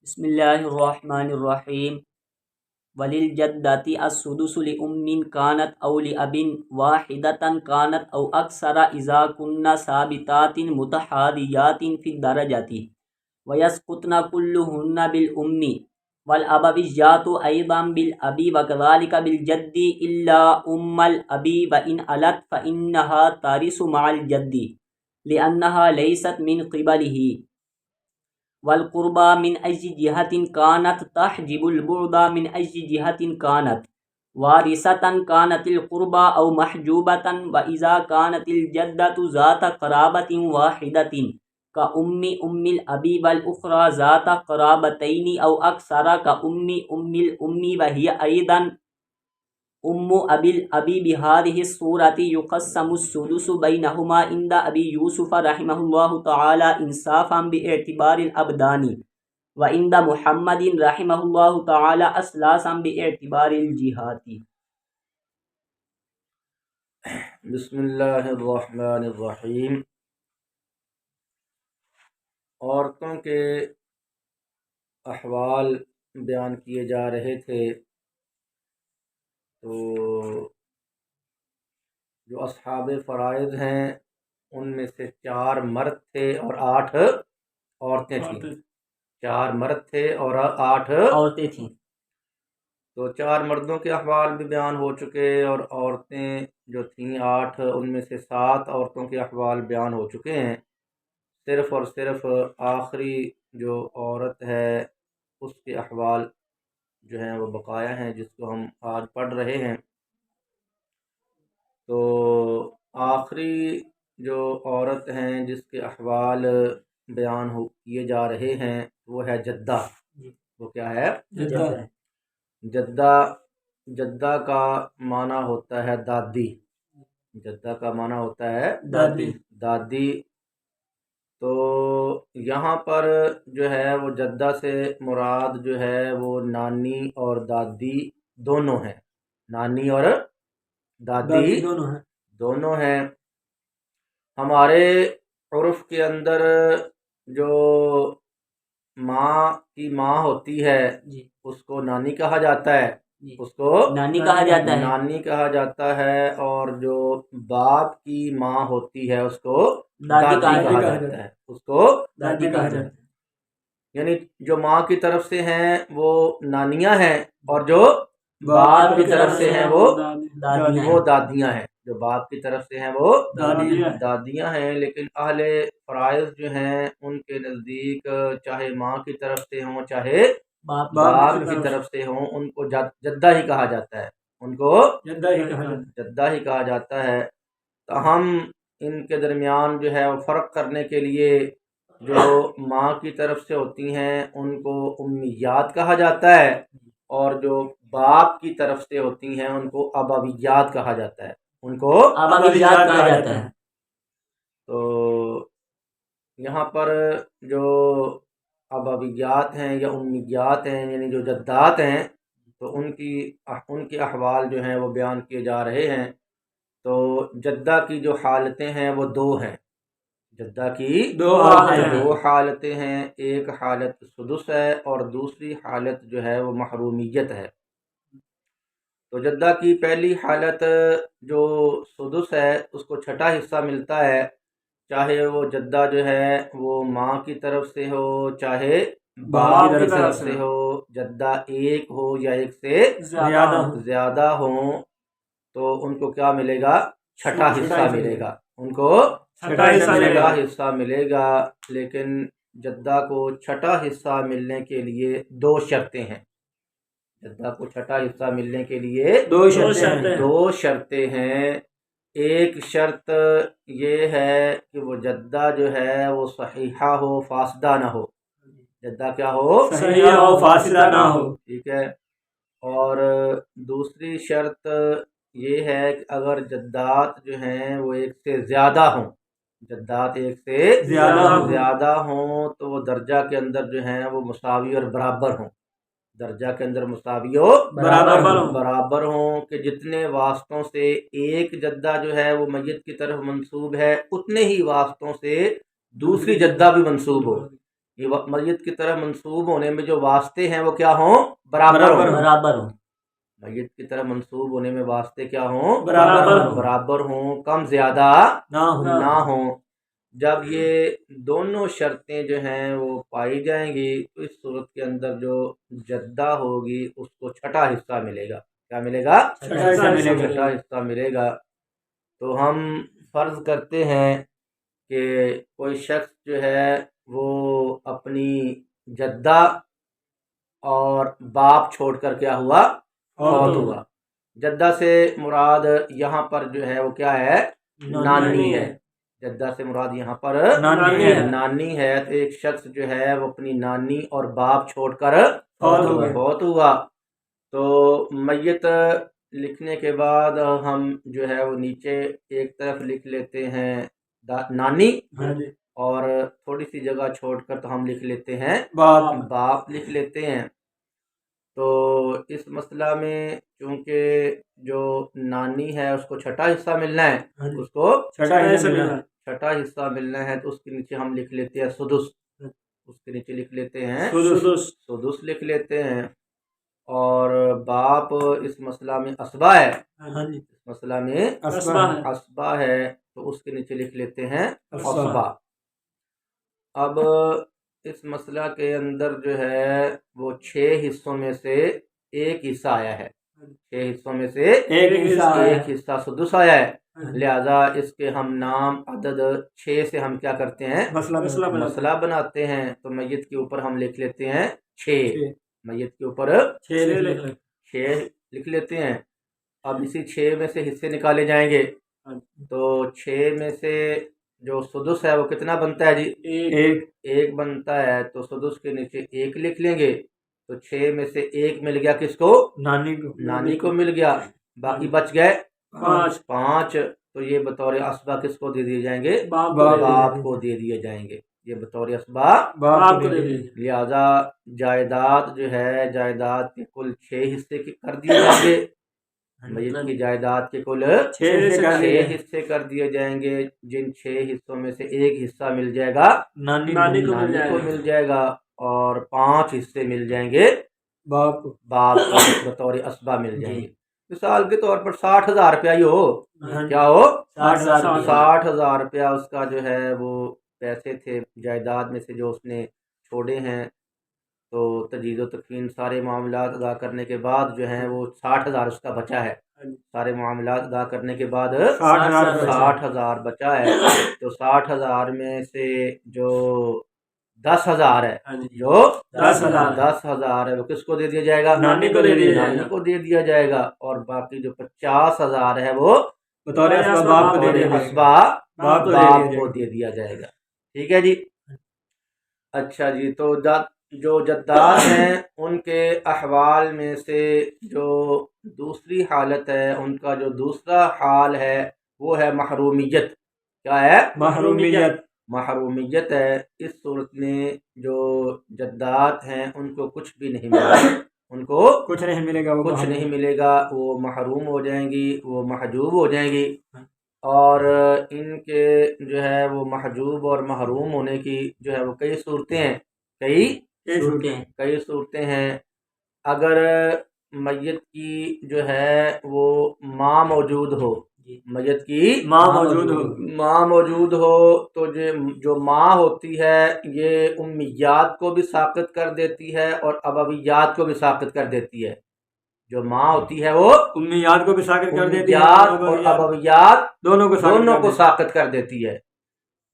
بسم اللہ الرحمن الرحیم وللجدۃ السدس لأم كانت أو لأب واحدة كانت أو أكثر إذا كن ثابتات متحاديات في الدرجة ويسقطن كلهن بالأم والأبويات أيضا بالأب وكذلك بالجد إلا أم الأب وإن علت فإنها ترث مع الجد لأنها ليست من قبله والقربى من أي جهة كانت تحجب البعد من أي جهة كانت وارثة كانت القربى أو محجوبة وإذا كانت الجدة ذات قرابة واحدة كأم الأب والأخرى ذات قرابتين أو أكثر كأم الأم وهي أيضا أم أبي الأب بهذه الصورة يقسم السدس بينهما عند أبي يوسف رحمه الله تعالى إنصافا باعتبار الأبدان وعند محمد رحمه الله تعالى أسلاسا باعتبار الجهات. بسم اللہ الرحمن الرحیم. عورتوں کے احوال بیان کیے جا رہے تھے. تو جو اصحاب فرائض ہیں ان میں سے 4 مرد تھے اور 8 عورتیں تھیں. 4 مرد تھے اور 8 عورتیں تھیں. تو 4 مردوں کے احوال بھی بیان ہو چکے اور عورتیں جو تھیں 8، ان میں سے 7 عورتوں کے احوال بیان ہو چکے ہیں. صرف اور صرف آخری جو عورت ہے اس کے احوال جو ہیں وہ بقایا ہیں، جس کو ہم آج پڑھ رہے ہیں. تو آخری جو عورت ہیں جس کے احوال بیان کیے جا رہے ہیں وہ ہے جدہ. وہ کیا ہے؟ جدہ کا معنی ہوتا ہے دادی. جدہ کا معنی ہوتا ہے دادی. تو یہاں پر جو ہے وہ جدہ سے مراد جو ہے وہ نانی اور دادی دونوں ہیں. نانی اور دادی دونوں ہیں. ہمارے عرف کے اندر جو ماں کی ماں ہوتی ہے اس کو نانی کہا جاتا ہے. اس کو نانی کہا جاتا ہے. اور جو باپ کی ماں ہوتی ہے اس کو دادی کہا جاتا ہے. اس کو دادی کہا جاتا ہے. یعنی جو ماں کی طرف سے ہیں وہ نانیاں ہیں اور جو باپ کی طرف سے ہیں وہ دادیاں ہیں. جو باپ کی طرف سے ہیں وہ دادیاں ہیں. لیکن اہل فرائض جو ہیں ان کے نزدیک چاہے ماں کی طرف سے ہوں چاہے باپ کی طرف سے ہوں ان کو جدہ ہی کہا جاتا ہے. ان کو جدہ ہی کہا جاتا ہے. تاہم ان کے درمیان جو ہے وہ فرق کرنے کے لیے جو ماں کی طرف سے ہوتی ہیں ان کو امیات کہا جاتا ہے اور جو باپ کی طرف سے ہوتی ہیں ان کو ابویات کہا جاتا ہے. ان کو ابویات کہا جاتا ہے. تو یہاں پر جو ابویات ہیں یا امیات ہیں یعنی جو جدات ہیں تو ان کے احوال جو ہیں وہ بیان کیے جا رہے ہیں. تو جدہ کی جو حالتیں ہیں وہ 2 ہیں. جدہ کی 2 حالتیں ہیں. ایک حالت سدس ہے اور دوسری حالت جو ہے وہ محرومیت ہے. تو جدہ کی پہلی حالت جو سدس ہے اس کو 6واں حصہ ملتا ہے، چاہے وہ جدہ جو ہے وہ ماں کی طرف سے ہو چاہے باپ کی طرف سے ہو. جدہ ایک ہو یا ایک سے زیادہ ہوں تو ان کو کیا ملے گا؟ 6واں حصہ ملے گا. ان کو 6واں حصہ ملے گا. لیکن جدہ کو 6واں حصہ ملنے کے لیے 2 شرطیں ہیں. جدہ کو 6واں حصہ ملنے کے لیے 2 شرطیں ہیں. ایک شرط یہ ہے کہ وہ جدہ جو ہے وہ صحیحہ ہو فاسدہ نہ ہو. جدہ کیا ہو؟ صحیحہ ہو فاسدہ نہ ہو. ٹھیک ہے. اور دوسری شرط یہ ہے کہ اگر جدات جو ہیں وہ ایک سے زیادہ ہوں، جدات ایک سے زیادہ ہوں تو وہ درجہ کے اندر جو ہیں وہ مساوی اور برابر ہوں. درجہ کے اندر مساوی و برابر ہوں کہ جتنے واسطوں سے ایک جدہ جو ہے وہ میت کی طرف منسوب ہے اتنے ہی واسطوں سے دوسری جدہ بھی منسوب ہو. یہ میت کی طرف منسوب ہونے میں جو واسطے ہیں وہ کیا ہوں؟ برابر ہوں۔ برابر ہو، میت کی طرف منسوب ہونے میں واسطے کیا ہوں؟ برابر ہوں، برابر ہوں، کم زیادہ نہ ہوں۔ جب یہ دونوں شرطیں جو ہیں وہ پائی جائیں گی تو اس صورت کے اندر جو جدہ ہوگی اس کو چھٹا حصہ ملے گا۔ کیا ملے گا؟ چھٹا حصہ ملے گا۔ تو ہم فرض کرتے ہیں کہ کوئی شخص جو ہے وہ اپنی جدہ اور باپ چھوڑ کر کیا ہوا؟ فوت ہوا۔ جدہ سے مراد یہاں پر جو ہے وہ کیا ہے؟ نانی ہے۔ جدہ سے مراد یہاں پر نانی ہے۔ تو ایک شخص جو ہے وہ اپنی نانی اور باپ چھوڑ کر فوت ہوا، تو میت لکھنے کے بعد ہم جو ہے وہ نیچے ایک طرف لکھ لیتے ہیں نانی، اور تھوڑی سی جگہ چھوڑ کر تو ہم لکھ لیتے ہیں باپ لکھ لیتے ہیں۔ تو اس مسئلہ میں چونکہ جو نانی ہے اس کو چھٹا حصہ ملنا ہے، اس کو چھٹا حصہ ملنا ہے، تو اس کے نیچے ہم لکھ لیتے ہیں سدس، اس کے نیچے لکھ لیتے ہیں سدس لکھ لیتے ہیں۔ اور باپ اس مسئلہ میں اسبا ہے، اس مسئلہ میں اسبا ہے، تو اس کے نیچے لکھ لیتے ہیں اسبا۔ اب اس مسئلہ کے اندر جو ہے وہ 6 حصوں میں سے ایک حصہ آیا ہے، 6 حصوں میں سے ایک حصہ سدس آیا ہے، لہذا اس کے ہم نام عدد 6 سے ہم کیا کرتے ہیں؟ مسئلہ بناتے ہیں۔ تو میت کے اوپر ہم لکھ لیتے ہیں 6، میت کے اوپر 6 لکھ لیتے ہیں۔ اب اسی 6 میں سے حصے نکالے جائیں گے، تو 6 میں سے جو سدس ہے وہ کتنا بنتا ہے جی؟ ایک بنتا ہے، تو سدس کے نیچے 1 لکھ لیں گے، تو 6 میں سے 1 مل گیا کس کو؟ نانی کو مل گیا، باقی بچ گئے 5، تو یہ بطور اسبا کس کو دے دیے جائیں گے؟ باپ کو دے دیے جائیں گے، یہ بطور اسبا باپ کو دے دیے۔ لہذا جائیداد جو ہے، جائیداد کے کل 6 حصے کر دیے جائیں گے، میت کی جائیداد کے کل 6 حصے کر دیے جائیں گے، جن 6 حصوں میں سے ایک حصہ مل جائے گا نانی کو مل جائے گا، اور 5 حصے مل جائیں گے باپ کو بطور اسبا مل جائیں گے۔ مثال کے طور پر 60,000 روپیہ ہی ہو، کیا ہو؟ 60,000 روپیہ اس کا جو ہے وہ پیسے تھے جائیداد میں سے جو اس نے چھوڑے ہیں، تو تجہیز و تکفین سارے معاملات ادا کرنے کے بعد جو ہے وہ 60,000 اس کا بچا ہے، سارے معاملات ادا کرنے کے بعد 60,000 بچا ہے، تو 60,000 میں سے جو 10,000 ہے، جو 10,000 ہے وہ کس کو دے دیا جائے گا؟ نانی کو دے دیا جائے گا، اور باقی جو 50,000 ہے وہ بطور اسبا باپ کو دے دیا جائے گا۔ ٹھیک ہے جی۔ اچھا جی، تو جو جداد ہیں ان کے احوال میں سے جو دوسری حالت ہے، ان کا جو دوسرا حال ہے وہ ہے محرومیت۔ کیا ہے؟ محرومیت ہے۔ اس صورت میں جو جداد ہیں ان کو کچھ بھی نہیں ملے گا، ان کو کچھ نہیں ملے گا، وہ محروم ہو جائیں گی، وہ محجوب ہو جائیں گی، اور ان کے جو ہے وہ محجوب اور محروم ہونے کی جو ہے وہ کئی صورتیں ہیں، کئی صورتیں ہیں۔ اگر میت کی جو ہے وہ ماں موجود ہو، میت کی ماں موجود ہو، تو جو ماں ہوتی ہے یہ امیات کو بھی ساقط کر دیتی ہے اور ابویات کو بھی ساقط کر دیتی ہے۔ جو ماں ہوتی ہے وہ امیات کو بھی ساقط کر دیتی ہے اور ابویات دونوں کو ساقط کر دیتی ہے۔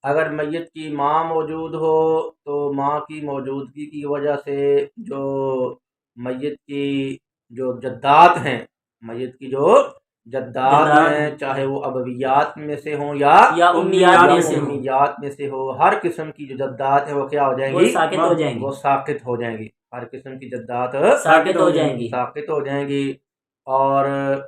اگر میت کی ماں موجود ہو تو ماں کی موجودگی کی وجہ سے جو میت کی جو جدات ہیں، میت کی جو جدات ہیں، چاہے وہ ابویات میں سے ہوں یا امیات میں سے ہو، ہر قسم کی جو جدات ہیں وہ کیا ہو جائیں گی؟ وہ ساقط ہو جائیں گی۔ ہر قسم کی جدات ساقط ہو جائیں گی۔ اور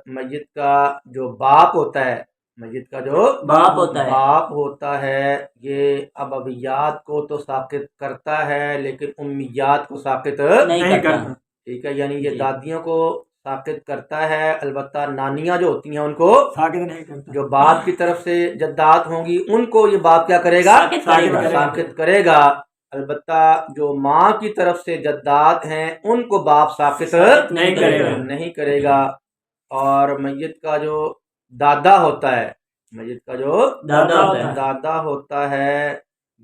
میت کا جو باپ ہوتا ہے، میت کا جو باپ ہوتا ہے یہ ابویات کو تو ساقط کرتا ہے لیکن امیات کو ساقط نہیں کرتا۔ ٹھیک ہے، یعنی یہ دادیوں کو ساقط کرتا ہے، البتہ نانیاں جو ہوتی ہیں ان کو ساقط نہیں کرتا۔ جو باپ کی طرف سے جدات ہوں گی ان کو یہ باپ کیا کرے گا؟ ساقط کرے گا۔ البتہ جو ماں کی طرف سے جدات ہیں ان کو باپ ساقط نہیں کرے گا۔ اور میت کا جو دادا ہوتا ہے، میت کا جو دادا ہوتا ہے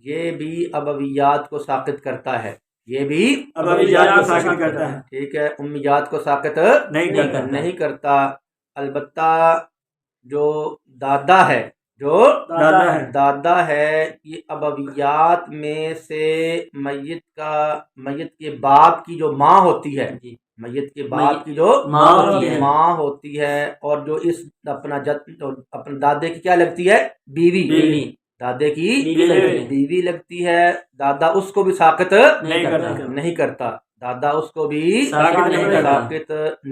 یہ بھی ابویات کو ساقط کرتا ہے، یہ بھی ابویات کو ساقط کرتا ہے، ٹھیک ہے، امیات کو ساقط نہیں کرتا۔ البتہ جو دادا ہے، جو دادا ہے یہ ابویات میں سے میت کے باپ کی جو ماں ہوتی ہے، میت کے باپ کی جو ماں ہوتی ہے، اور جو اس اپنا دادے کی کیا لگتی ہے، بیوی، دادے کی بیوی لگتی ہے، دادا اس کو بھی ساقط نہیں کرتا، دادا اس کو بھی ساقط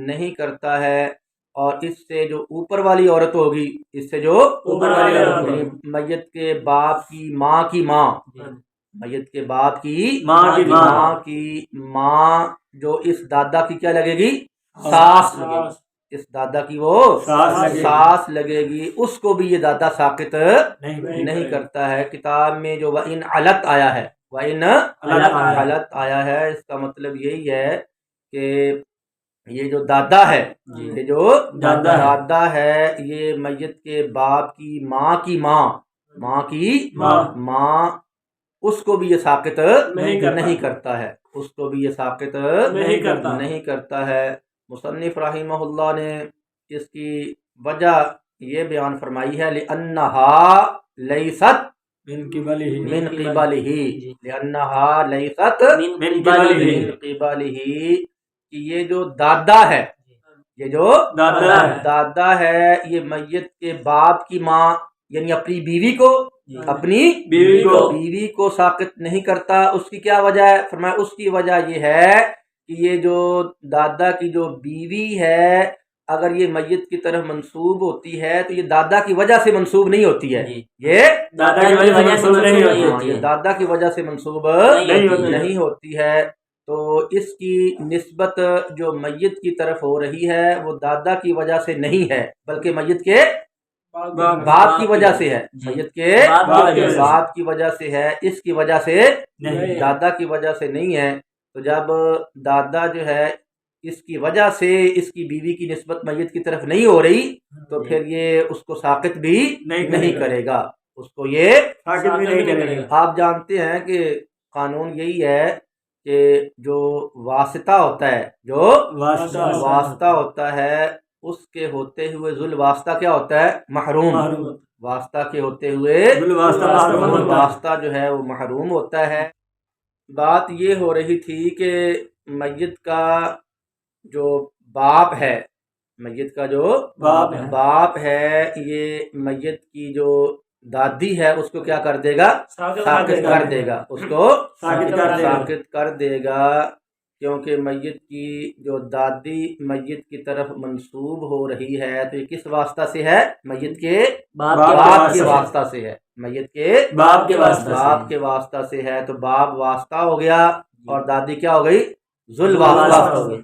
نہیں کرتا ہے۔ اور اس سے جو اوپر والی عورت ہوگی، اس سے جو اوپر والی عورت میت کے باپ کی ماں کی ماں، میت کے باپ کی ماں کی ماں جو اس دادا کی کیا لگے گی، ساس لگے گی، اس دادا کی وہ ساس لگے گی، اس کو بھی یہ دادا ساقط نہیں کرتا ہے۔ کتاب میں جو وَإِنْ عَلَتْ آیا ہے، وَإِنْ عَلَتْ آیا ہے، اس کا مطلب یہی ہے کہ یہ جو دادا ہے، یہ جو دادا ہے یہ میت کے باپ کی ماں کی ماں اس کو بھی یہ ساقط نہیں کرتا ہے، اس کو بھی یہ ساقط نہیں کرتا ہے۔ مصنف رحمہ اللہ نے اس کی وجہ یہ بیان فرمائی ہے لِأَنَّهَا لَيْسَتْ من قبله، لِأَنَّهَا لَيْسَتْ من قبله، کہ یہ جو دادا ہے، یہ جو دادا ہے یہ میت کے باپ کی ماں یعنی اپنی بیوی کو ساقط نہیں کرتا۔ اس کی کیا وجہ ہے؟ فرمایا اس کی وجہ یہ ہے کہ یہ جو دادا کی جو بیوی ہے اگر یہ میت کی طرف منسوب ہوتی ہے تو یہ دادا کی وجہ سے منسوب نہیں ہوتی ہے، یہ دادا کی وجہ سے منسوب نہیں ہوتی ہے۔ تو اس کی نسبت جو میت کی طرف ہو رہی ہے وہ دادا کی وجہ سے نہیں ہے بلکہ میت کے باپ کی وجہ سے ہے، میت کے باپ کی وجہ سے ہے، اس کی وجہ سے دادا کی وجہ سے نہیں ہے۔ تو جب دادا جو ہے اس کی وجہ سے اس کی بیوی کی نسبت میت کی طرف نہیں ہو رہی تو پھر یہ اس کو ساقط بھی نہیں کرے گا، اس کو یہ ساقط بھی نہیں کرے گا۔ آپ جانتے ہیں کہ قانون یہی ہے کہ جو واسطہ ہوتا ہے، جو واسطہ ہوتا ہے اس کے ہوتے ہوئے ذل واسطہ کیا ہوتا ہے، محروم، واسطہ کے ہوتے ہوئے واسطہ جو ہے وہ محروم ہوتا ہے۔ بات یہ ہو رہی تھی کہ میت کا جو باپ ہے، میت کا جو باپ ہے یہ میت کی جو دادی ہے اس کو کیا کر دے گا، ساقط کر دے گا، اس کو ساقط کر دے گا، کیونکہ میت کی جو دادی میت کی طرف منسوب ہو رہی ہے تو یہ کس واسطہ سے ہے، میت کے باپ کے واسطہ سے ہے، میت کے باپ کے واسطہ سے ہے، تو باپ واسطہ ہو گیا اور دادی کیا ہو گئی، ذل واسطہ ہو گئی،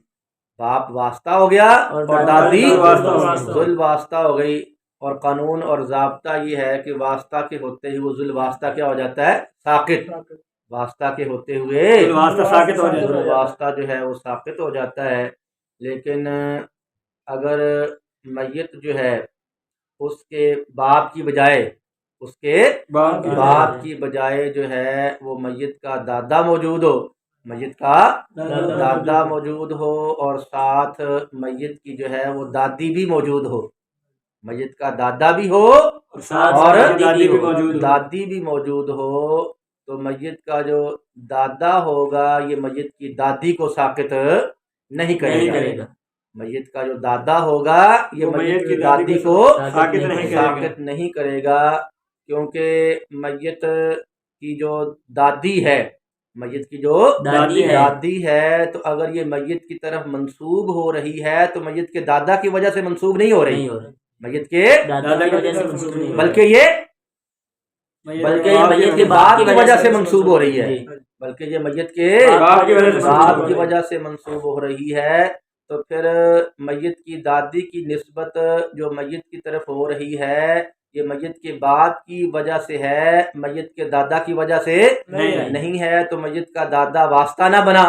باپ واسطہ ہو گیا اور دادی ذل واسطہ ہو گئی۔ اور قانون اور ضابطہ یہ ہے کہ واسطہ کے ہوتے ہی وہ ذل واسطہ کیا ہو جاتا ہے، ساقط، واسطہ کے ہوتے ہوئے ذل واسطہ جو ہے وہ ساقط ہو جاتا ہے۔ لیکن اگر میت جو ہے اس کے باپ کی بجائے، اس کے باپ کی بجائے جو ہے وہ میت کا دادا موجود ہو، میت کا دادا موجود ہو اور ساتھ میت کی جو ہے وہ دادی بھی موجود ہو، میت کا دادا بھی ہو اور دادی بھی موجود ہو، تو میت کا جو دادا ہوگا یہ میت کی دادی کو ساقط نہیں کرے گا، میت کا جو دادا ہوگا یہ میت کی دادی کو ساقط نہیں کرے گا، کیونکہ میت کی جو دادی ہے، میت کی جو دادی ہے تو اگر یہ میت کی طرف منسوب ہو رہی ہے تو میت کے دادا کی وجہ سے منسوب نہیں ہو رہی، میت کے دادا کی وجہ سے منسوب نہیں، بلکہ یہ میت کے باپ کی وجہ سے منسوب ہو رہی ہے، بلکہ یہ میت کے باپ کی وجہ سے منسوب ہو رہی ہے۔ تو پھر میت کی دادی کی نسبت جو میت کی طرف ہو رہی ہے یہ میت کے باپ کی وجہ سے ہے، میت کے دادا کی وجہ سے نہیں ہے، تو میت کا دادا واسطہ نہ بنا،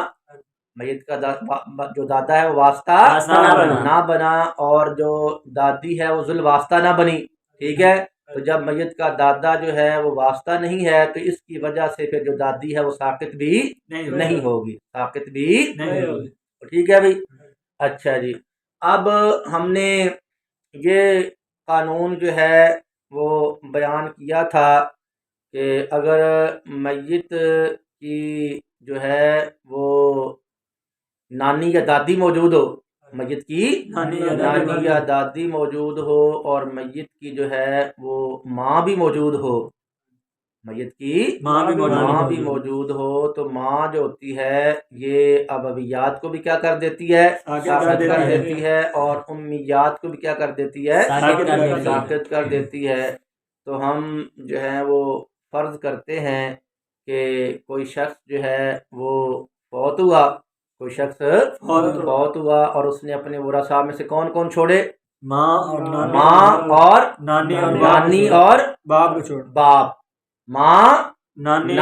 میت کا جو دادا ہے وہ واسطہ نہ بنا، اور جو دادی ہے وہ ذل واسطہ نہ بنی، ٹھیک ہے۔ تو جب میت کا دادا جو ہے وہ واسطہ نہیں ہے تو اس کی وجہ سے پھر جو دادی ہے وہ ساقط بھی نہیں ہوگی، ساقط بھی نہیں ہوگی، ٹھیک ہے بھائی۔ اچھا جی، اب ہم نے یہ قانون جو ہے وہ بیان کیا تھا کہ اگر میت کی جو ہے وہ نانی یا دادی موجود ہو، میت کی نانی یا دادی موجود ہو، اور میت کی جو ہے وہ ماں بھی موجود ہو، میت کی ماں بھی موجود ہو، تو ماں جو ہوتی ہے یہ ابویات کو بھی کیا کر دیتی ہے، ساقط کر دیتی ہے، اور امیات کو بھی کیا کر دیتی ہے، ساقط کر دیتی ہے۔ تو ہم جو ہے وہ فرض کرتے ہیں کہ کوئی شخص جو ہے وہ فوت ہوا، کوئی شخص فوت ہوا اور اس نے اپنے ورثاء میں سے کون کون چھوڑے، ماں اور نانی اور باپ، ماں، نانی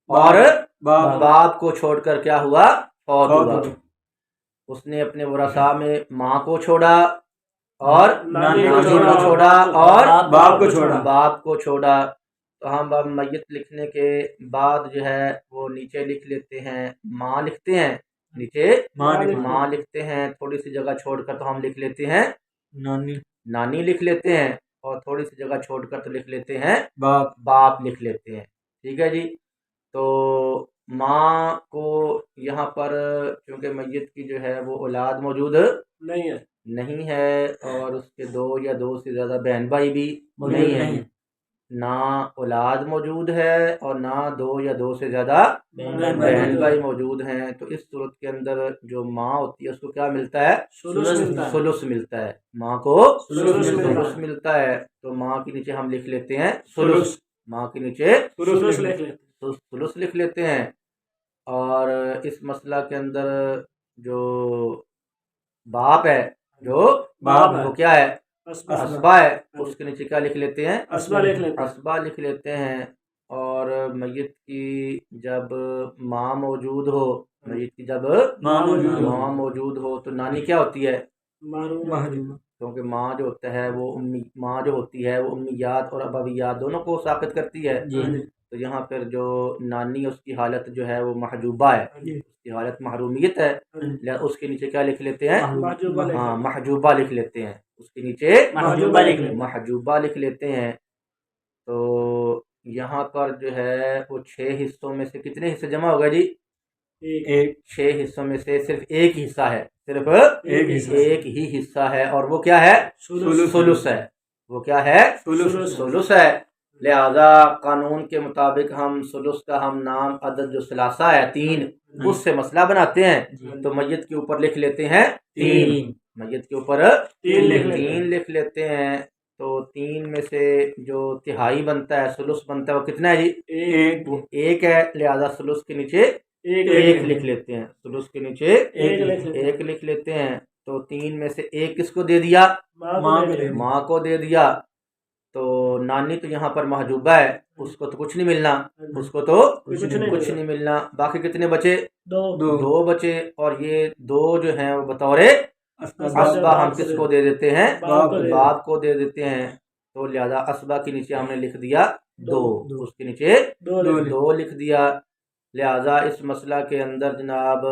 اور باپ کو چھوڑ کر کیا ہوا، فوت ہوا۔ اس نے اپنے ورثاء میں ماں کو چھوڑا اور نانی کو چھوڑا اور باپ کو چھوڑا، تو ہم اب میت لکھنے کے بعد جو ہے وہ نیچے لکھ لیتے ہیں، ماں لکھتے ہیں، نیچے ماں لکھتے ہیں، تھوڑی سی جگہ چھوڑ کر تو ہم لکھ لیتے ہیں نانی لکھ لیتے ہیں، اور تھوڑی سی جگہ چھوڑ کر تو لکھ لیتے ہیں باپ لکھ لیتے ہیں، ٹھیک ہے جی۔ تو ماں کو یہاں پر کیونکہ میت کی جو ہے وہ اولاد موجود نہیں ہے، اور اس کے دو یا دو سے زیادہ بہن بھائی بھی نہیں ہیں، نہ اولاد موجود ہے اور نہ دو یا دو سے زیادہ بہن بھائی موجود ہیں، تو اس صورت کے اندر جو ماں ہوتی ہے اس کو کیا ملتا ہے، ثلث ملتا ہے، ماں کو ثلث ملتا ہے، تو ماں کے نیچے ہم لکھ لیتے ہیں ثلث، ماں کے نیچے ثلث لکھ لیتے ہیں۔ اور اس مسئلہ کے اندر جو باپ ہے، وہ کیا ہے، اسبا ہے، اس کے نیچے کیا لکھ لیتے ہیں، اسبا لکھ لیتے ہیں۔ اور میت کی جب ماں موجود ہو، میت کی جب ماں موجود ہو تو نانی کیا ہوتی ہے، کیونکہ ماں جو ہوتا ہے وہ ماں جو ہوتی ہے وہ امیات اور ابویات دونوں کو ساقط کرتی ہے، تو یہاں پر جو نانی اس کی حالت جو ہے وہ محجوبہ ہے، اس کی حالت محرومیت ہے، اس کے نیچے کیا لکھ لیتے ہیں، ہاں محجوبہ لکھ لیتے ہیں، اس کے نیچے محجوبہ لکھ لیتے ہیں۔ تو یہاں پر جو ہے وہ 6 حصوں میں سے کتنے حصے جمع ہوگا جی، 6 حصوں میں سے صرف ایک حصہ ہے، صرف ایک ہی حصہ ہے، اور وہ کیا ہے، ثلث ہے، وہ کیا ہے، ثلث ہے۔ لہذا قانون کے مطابق ہم ثلث کا ہم نام عدد جو ثلاثہ ہے 3، اس سے مسئلہ بناتے ہیں، تو میت کے اوپر لکھ لیتے ہیں 3، میت کے اوپر 3 لکھ لیتے ہیں، تو 3 میں سے جو تہائی بنتا ہے، ثلث بنتا ہے، وہ کتنا ہے جی، وہ 1 ہے، لہذا ثلث کے نیچے 1 لکھ لیتے ہیں، ثلث کے نیچے 1 لکھ لیتے ہیں۔ تو 3 میں سے 1 کس کو دے دیا، ماں کو دے دیا، تو نانی تو یہاں پر محجوبہ ہے، اس کو تو کچھ نہیں ملنا، اس کو تو کچھ نہیں ملنا، باقی کتنے بچے، 2 بچے، اور یہ 2 جو ہیں وہ بطور اسبا ہم کس کو دے دیتے ہیں، باپ کو دے دیتے ہیں، تو لہذا اسبا کے نیچے ہم نے لکھ دیا 2، اس کے نیچے 2 لکھ دیا۔ لہذا اس مسئلہ کے اندر جناب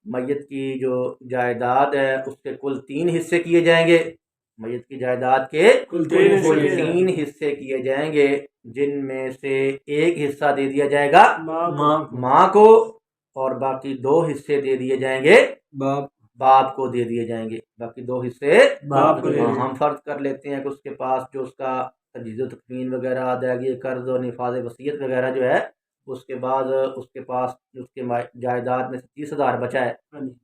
میت کی جو جائیداد ہے اس کے کل 3 حصے کیے جائیں گے، میت کی جائیداد کے کل 3 حصے کیے جائیں گے، جن میں سے 1 حصہ دے دیا جائے گا ماں کو، اور باقی 2 حصے دے دیے جائیں گے باپ کو دے دیے جائیں گے، باقی 2 حصے باپ کو۔ ہم فرض کر لیتے ہیں کہ اس کے پاس جو اس کا تجہیز و تکفین وغیرہ، ادائیگی قرض اور نفاذ وصیت وغیرہ جو ہے، اس کے بعد اس کے پاس اس کے جائیداد میں سے 30,000 بچا ہے،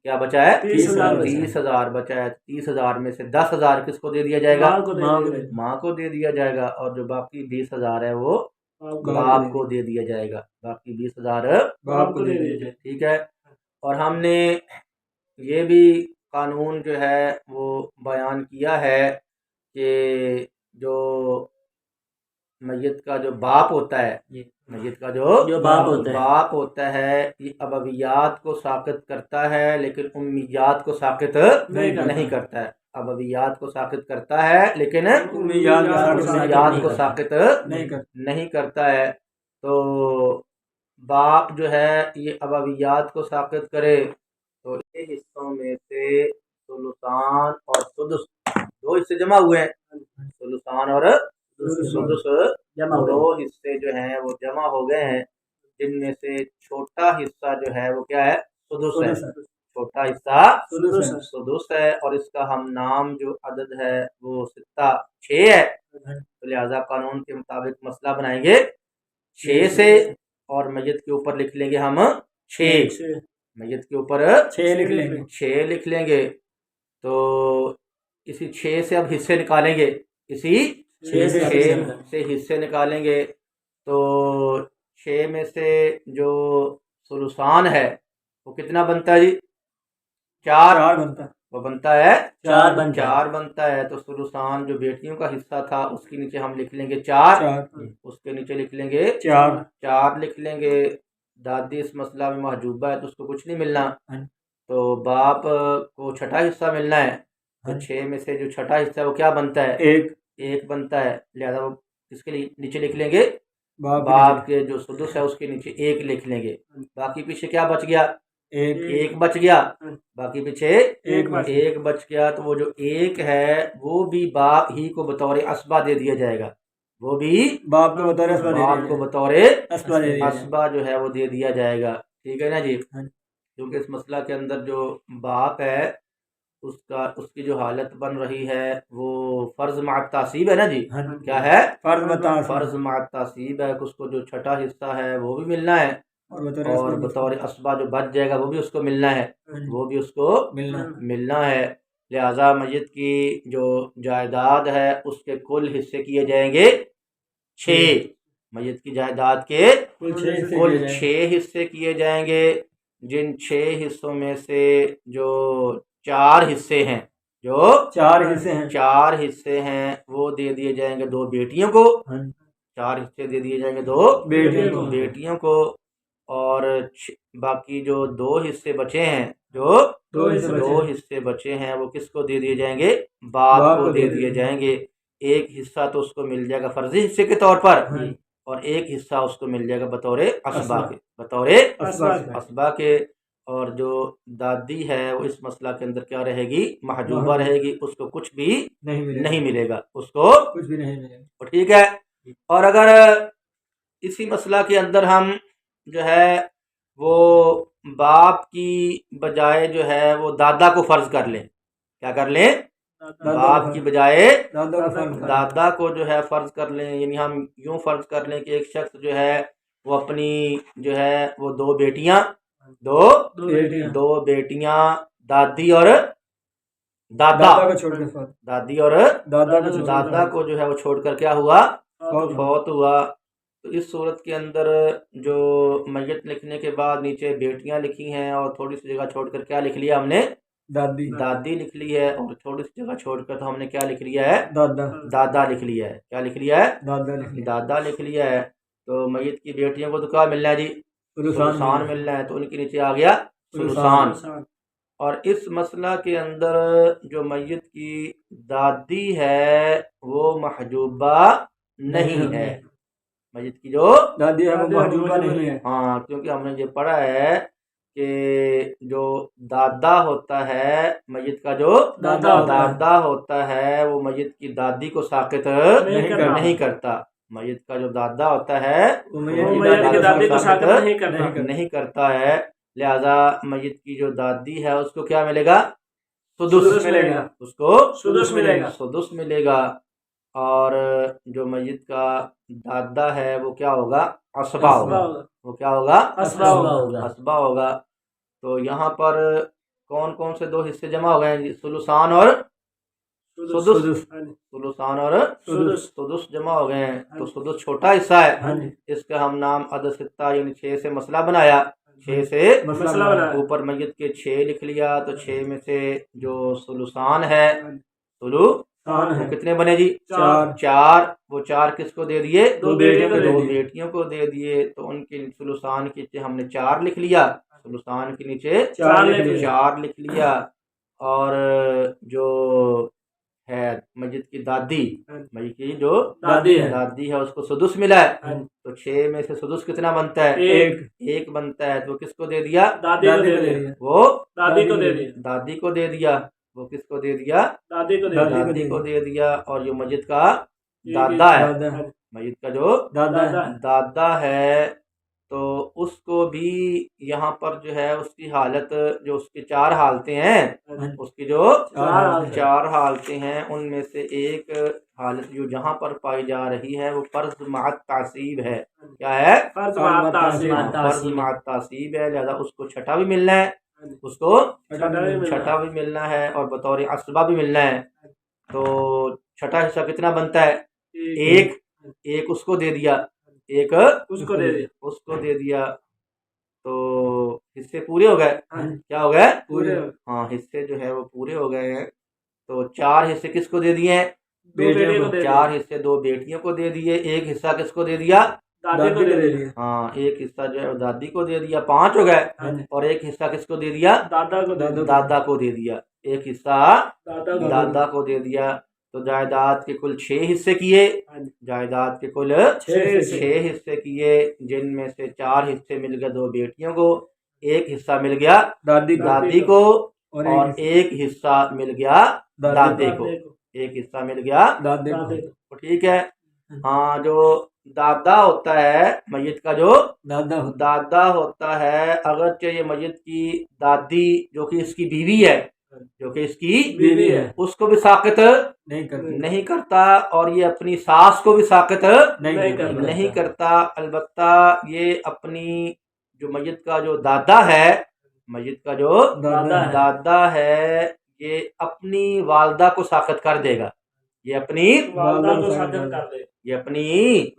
کیا بچا ہے، 30,000 بچا ہے، 30,000 میں سے 10,000 کس کو دے دیا جائے گا، ماں کو دے دیا جائے گا، اور جو باقی 20,000 ہے وہ باپ کو دے دیا جائے گا، باقی 20,000 باپ کو دے دیا جائے گا، ٹھیک ہے۔ اور ہم نے یہ بھی قانون جو ہے وہ بیان کیا ہے کہ جو میت کا جو باپ ہوتا ہے، میت کا جو باپ ہوتا ہے، یہ ابویات کو ساقط کرتا ہے لیکن امیات کو ساقط نہیں کرتا ہے۔ ابویات کو ساقط کرتا ہے لیکن امیات کو ساقط نہیں کرتا ہے۔ تو باپ جو ہے یہ ابویات کو ساقط کرے تو یہ حصوں میں سے ثلثان اور سدس دو حصے جمع ہوئے ہیں، ثلثان اور سدس دو حصے جو ہیں وہ جمع ہو گئے ہیں، جن میں سے چھوٹا حصہ جو ہے وہ کیا ہے؟ سدس ہے۔ چھوٹا حصہ سدس ہے، اور اس کا ہم نام جو عدد ہے وہ 6 ہے، تو لہذا قانون کے مطابق مسئلہ بنائیں گے 6 سے، اور میت کے اوپر لکھ لیں گے ہم 6، میت کے اوپر 6 لکھ لیں گے۔ تو اسی 6 سے اب حصے نکالیں گے، اسی 6 سے حصے نکالیں گے، تو 6 میں سے جو ثلثان ہے وہ کتنا بنتا ہے جی؟ 4 بنتا ہے، وہ بنتا ہے 4 بنتا ہے۔ تو ثلثان جو بیٹیوں کا حصہ تھا اس کے نیچے ہم لکھ لیں گے 4، اس کے نیچے لکھ لیں گے 4 لکھ لیں گے۔ دادی اس مسئلہ میں محجوبہ ہے تو اس کو کچھ نہیں ملنا، تو باپ کو چھٹا حصہ ملنا ہے، تو 6 میں سے جو چھٹا حصہ ہے وہ کیا بنتا ہے؟ 1 بنتا ہے، لہذا وہ اس کے نیچے لکھ لیں گے باپ کے جو سدس ہے اس کے نیچے 1 لکھ لیں گے۔ باقی پیچھے کیا بچ گیا؟ 1 بچ گیا، باقی پیچھے 1 بچ گیا، تو وہ جو 1 ہے وہ بھی باپ ہی کو بطور اسبہ دے دیا جائے گا، وہ بھی باپ کو بطور اسبہ جو ہے وہ دے دیا جائے گا، ٹھیک ہے نا جی؟ کیونکہ اس مسئلہ کے اندر جو باپ ہے اس کی جو حالت بن رہی ہے وہ فرض مع التعصیب ہے نا جی؟ کیا ہے؟ فرض مع التعصیب ہے، اس کو جو چھٹا حصہ ہے وہ بھی ملنا ہے، اور بطور اسبہ جو بچ جائے گا وہ بھی اس کو ملنا ہے، وہ بھی اس کو ملنا ہے۔ لہذا میت کی جو جائیداد ہے اس کے کل حصے کیے جائیں گے 6، میت کی جائیداد کے کل 6 حصے کیے جائیں گے، جن 6 حصوں میں سے جو 4 حصے ہیں، جو 4 حصے ہیں وہ دے دیے جائیں گے 2 بیٹیوں کو، 4 حصے دے دیے جائیں گے 2 بیٹیوں کو، اور باقی جو 2 حصے بچے ہیں، جو 2 حصے بچے ہیں وہ کس کو دے دیے جائیں گے؟ باپ کو دے دیے جائیں گے۔ 1 حصہ تو اس کو مل جائے گا فرضی حصے کے طور پر، اور 1 حصہ اس کو مل جائے گا بطور اسبہ کے، اور جو دادی ہے وہ اس مسئلہ کے اندر کیا رہے گی؟ محجوبہ رہے گی، اس کو کچھ بھی نہیں ملے گا، اس کو کچھ بھی نہیں ملے گا، ٹھیک ہے۔ اور اگر اسی مسئلہ کے اندر ہم جو ہے وہ باپ کی بجائے جو ہے وہ دادا کو فرض کر لیں، کیا کر لیں؟ باپ کی بجائے دادا کو جو ہے فرض کر لیں، یعنی ہم یوں فرض کر لیں کہ ایک شخص جو ہے وہ اپنی جو ہے وہ 2 بیٹیاں دادی اور دادا کو جو ہے وہ چھوڑ کر کیا ہوا؟ فوت ہوا۔ تو اس صورت کے اندر جو میت لکھنے کے بعد نیچے بیٹیاں لکھی ہیں، اور تھوڑی سی جگہ چھوڑ کر کیا لکھ لیا ہم نے؟ دادی لکھ لی ہے، اور تھوڑی سی جگہ چھوڑ کر تو ہم نے کیا لکھ لیا ہے؟ دادا لکھ لیا ہے۔ کیا لکھ لیا ہے؟ دادا لکھ لیا ہے۔ تو میت کی بیٹیوں کو تو کیا ملنا ہے جی؟ ثلثان ملنا ہے، تو ان کے نیچے آ گیا ثلثان۔ اور اس مسئلہ کے اندر جو میت کی دادی ہے وہ محجوبہ نہیں ہے، میت کی جو دادی ہے وہ محجوبہ نہیں ہے، ہاں، کیونکہ ہم نے یہ پڑھا ہے کہ جو دادا ہوتا ہے، میت کا جو دادا ہوتا ہے وہ میت کی دادی کو ساقط نہیں کرتا، میت کا جو دادا ہوتا ہے وہ میت کی دادی کو ساقط نہیں کرتا ہے، لہذا میت کی جو دادی ہے اس کو کیا ملے گا؟ سدس ملے گا، اس کو سدس ملے گا، اور جو میت کا دادا ہے وہ کیا ہوگا؟ اسبہ ہوگا، وہ کیا ہوگا؟ اسبہ ہوگا۔ تو یہاں پر کون کون سے 2 حصے جمع ہو گئے ہیں؟ ثلثان اور سدس، ثلثان اور سدس جمع ہو گئے ہیں، تو سدس چھوٹا حصہ ہے، اس کا ہم نام عدد 6 یعنی 6 سے مسئلہ بنایا، 6 سے اوپر میت کے 6 لکھ لیا، تو 6 میں سے جو ثلثان ہے خان وہ ہے کتنے بنے جی؟ چار چار. وہ چار کس کو دے دیے؟ دو بیٹیوں کو دے دو دیے بیٹیوں کو دے دیے. تو ان کے ثلثان کے نیچے ہم نے چار لکھ لیا، ثلثان کے نیچے چار لکھ لیے چار لکھ لیا. اور جو ہے مجد کی دادی، مجد کی جو دادی ہے دادی ہے اس کو سدس ملا ہے. ہاں، تو 6 میں سے سدس کتنا بنتا ہے؟ ایک ایک بنتا ہے. تو کس کو دے دیا؟ دادی کو دے دیا وہ دادی کو دے دیا دادی کو دے دیا. وہ کس کو دے دیا؟ دادی کو دے دادی دیا کو دے دیا. اور جو مجد کا دادا ہے، دادا مجد کا جو دادا دادا ہے، تو اس کو بھی یہاں پر جو ہے اس کی حالت، جو اس کی چار حالتیں ہیں، اس کی جو چار حالتیں ہیں، ان میں سے ایک حالت جو جہاں پر پائی جا رہی ہے وہ فرض مع تعصیب ہے. کیا ہے؟ فرض مع تعصیب فرض مع تعصیب ہے. لہذا اس کو چھٹا بھی ملنا ہے، اس کو چھٹا بھی ملنا ہے اور بطور عصبہ بھی ملنا ہے. تو چھٹا حصہ کتنا بنتا ہے؟ ایک. ایک اس کو دے دیا، ایک اس کو دے دیا اس کو دے دیا. تو حصے پورے ہو گئے. کیا ہو گئے؟ پورے ہاں، حصے جو ہے وہ پورے ہو گئے ہیں. تو چار حصے کس کو دے دیے ہیں؟ بیٹیوں کو چار حصے دو بیٹیوں کو دے دیے. ایک حصہ کس کو دے دیا؟ دادی کو دے دیا ہاں، ایک حصہ جو ہے وہ دادی کو دے دیا. 5 ہو گئے. اور ایک حصہ کس کو دے دیا؟ دادا کو دے دیا دادا کو دے دیا. ایک حصہ دادا کو دے دیا. تو جائیداد کے کل 6 حصے کیے. جائیداد کے کل 6 حصے کیے، جن میں سے 4 حصے مل گئے دو بیٹیوں کو، ایک حصہ مل گیا دادی کو، اور ایک حصہ مل گیا دادے کو. ایک حصہ مل گیا دادے کو. ٹھیک ہے. ہاں، جو دادا ہوتا ہے میت کا، جو دادا ہوتا ہے، اگرچہ یہ میت کی دادی جو کہ اس کی بیوی ہے، اس کو بھی ساقط نہیں کرتا، اور یہ اپنی ساس کو بھی ساقط نہیں کرتا. البتہ یہ اپنی جو میت کا جو دادا ہے، میت کا جو دادا ہے، یہ اپنی والدہ کو ساقط کر دے گا. یہ اپنی والدہ کو ساقط کر دے یہ اپنی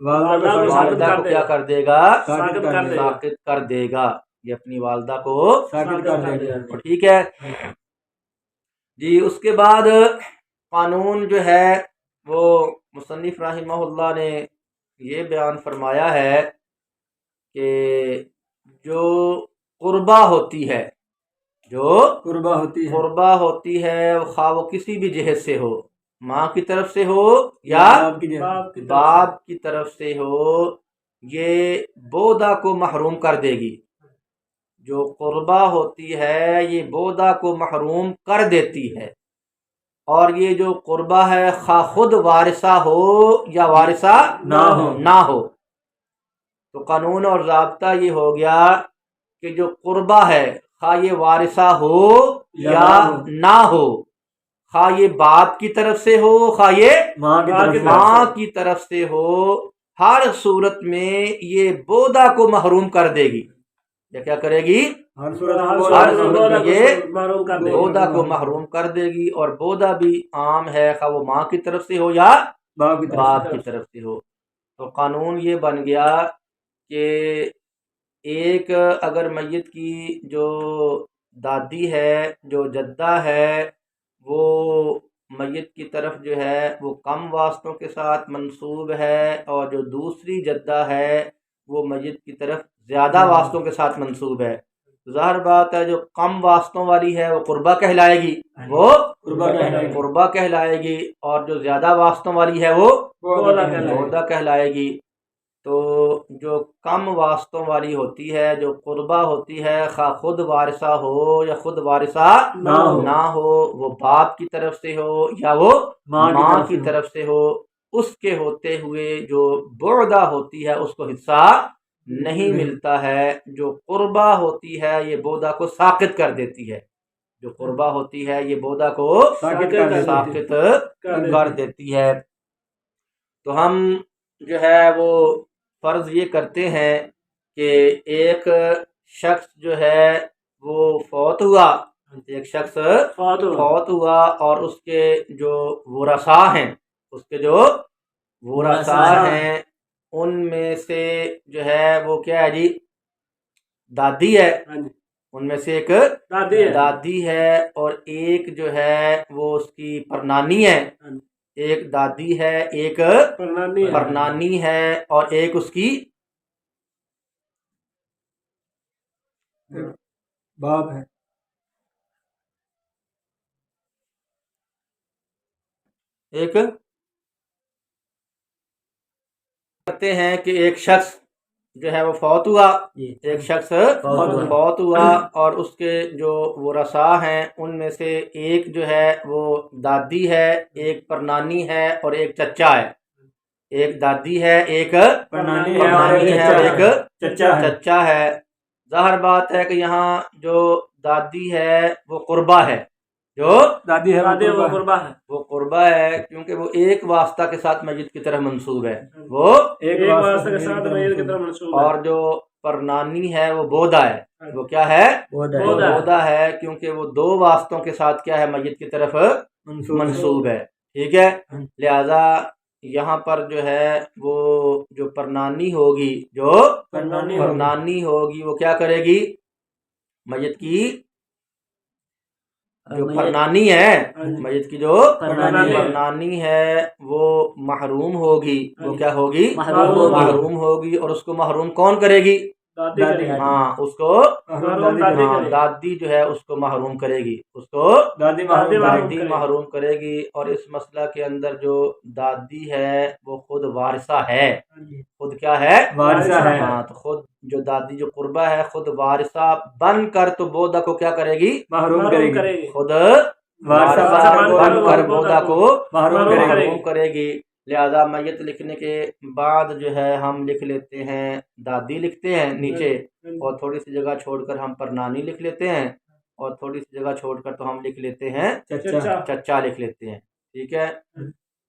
والدہ والدہ کو کیا کر دے گا؟ ساقط کر دے گا. ساقط کر دے گا. یہ اپنی والدہ کو ساقط کر دے گا. ٹھیک ہے جی. اس کے بعد قانون جو ہے وہ مصنف رحمہ اللہ نے یہ بیان فرمایا ہے کہ جو قربہ ہوتی ہے، قربہ ہوتی ہے، خواہ وہ کسی بھی جہت سے ہو، ماں کی طرف سے ہو یا باپ کی طرف سے ہو، یہ بودا کو محروم کر دے گی. جو قربہ ہوتی ہے یہ بودا کو محروم کر دیتی ہے. اور یہ جو قربہ ہے خواہ خود وارثہ ہو یا وارثہ نہ ہو. تو قانون اور ضابطہ یہ ہو گیا کہ جو قربہ ہے خواہ یہ وارثہ ہو یا نہ ہو، خواہ یہ باپ کی طرف سے ہو خواہ یہ ماں کی طرف سے ہو، ہر صورت میں یہ بودا کو محروم کر دے گی. یا کیا کرے گی؟ ہر صورت میں یہ بودا کو محروم کر دے گی. اور بودا بھی عام ہے، خواہ وہ ماں کی طرف سے ہو یا باپ کی طرف سے ہو. تو قانون یہ بن گیا کہ ایک اگر میت کی جو دادی ہے، جو جدہ ہے، وہ میت کی طرف جو ہے وہ کم واسطوں کے ساتھ منسوب ہے، اور جو دوسری جدہ ہے وہ میت کی طرف زیادہ واسطوں کے ساتھ منسوب ہے. ظاہر بات ہے جو کم واسطوں والی ہے وہ قربہ کہلائے گی، وہ قربہ کہلائے گی، اور جو زیادہ واسطوں والی ہے وہ بودا کہلائے گی. تو جو کم واسطوں والی ہوتی ہے، جو قربہ ہوتی ہے، خواہ خود وارثہ ہو یا خود وارثہ نہ ہو، وہ باپ کی طرف سے ہو یا وہ ماں کی طرف سے ہو، اس کے ہوتے ہوئے جو بودا ہوتی ہے اس کو حصہ نہیں ملتا ہے. جو قربہ ہوتی ہے یہ بودا کو ساقط کر دیتی ہے. جو قربہ ہوتی ہے یہ بودا کو ساقط کر دیتی ہے. تو ہم جو ہے وہ فرض یہ کرتے ہیں کہ ایک شخص جو ہے وہ فوت ہوا، ایک شخص فوت ہوا، اور اس کے جو ورثاء ہیں، اس کے جو ورثاء ہیں ان میں سے جو ہے وہ کیا ہے جی؟ دادی ہے. ان میں سے ایک دادی ہے، اور ایک جو ہے وہ اس کی پرنانی ہے. ایک دادی ہے، ایک پرنانی ہے، پرنانی ہے، اور ایک اس کی باپ ہے، ایک کرتے ہیں کہ ایک شخص جو ہے وہ فوت ہوا، ایک شخص فوت ہوا اور اس کے جو ورثاء ہیں ان میں سے ایک جو ہے وہ دادی ہے، ایک پرنانی ہے اور ایک چچا ہے، ایک دادی ہے، ایک پرنانی پرنانی ہے اور ایک چچا ہے، چچا ہے۔ ظاہر بات ہے کہ یہاں جو دادی ہے وہ قربا ہے، جو دادی ہے دادی وہ وہ قربا ہے، وہ قربا ہے کیونکہ وہ ایک واسطہ کے ساتھ میت کی طرف منسوب ہے، وہ ایک ایک واسطہ واسطے کے ساتھ میت کی طرف منسوب ہے، اور جو پرنانی ہے وہ بودا ہے، وہ کیا ہے؟ بودا ہے، بودا ہے، کیونکہ وہ دو واسطوں کے ساتھ کیا ہے؟ میت کی طرف منسوب ہے، ٹھیک ہے۔ لہذا یہاں پر جو ہے وہ جو پرنانی ہوگی، جو پرنانی ہوگی وہ کیا کرے گی؟ میت کی جو پرنانی ہے، میت کی جو پرنانی ہے وہ محروم ہوگی، وہ کیا ہوگی؟ محروم ہوگی، اور اس کو محروم کون کرے گی؟ دادی ہاں، اس کو دادی جو ہے اس کو محروم کرے گی، اس کو دادی دادی محروم کرے گی، اور اس مسئلہ کے اندر جو دادی ہے وہ خود وارثہ ہے، خود کیا ہے؟ وارثہ ہے، ہاں، تو خود جو دادی جو قربا ہے خود وارثہ بن کر تو بودا کو کیا کرے گی؟ محروم کرے گی، خود وارثہ وارثہ بن کر بودا کو محروم کرے گی۔ لہذا میت لکھنے کے بعد جو ہے ہم لکھ لیتے ہیں دادی لکھتے ہیں نیچے، اور تھوڑی سی جگہ چھوڑ کر ہم پرنانی لکھ لیتے ہیں، اور تھوڑی سی جگہ چھوڑ کر تو ہم لکھ لیتے ہیں چچا لکھ لیتے ہیں، ٹھیک ہے۔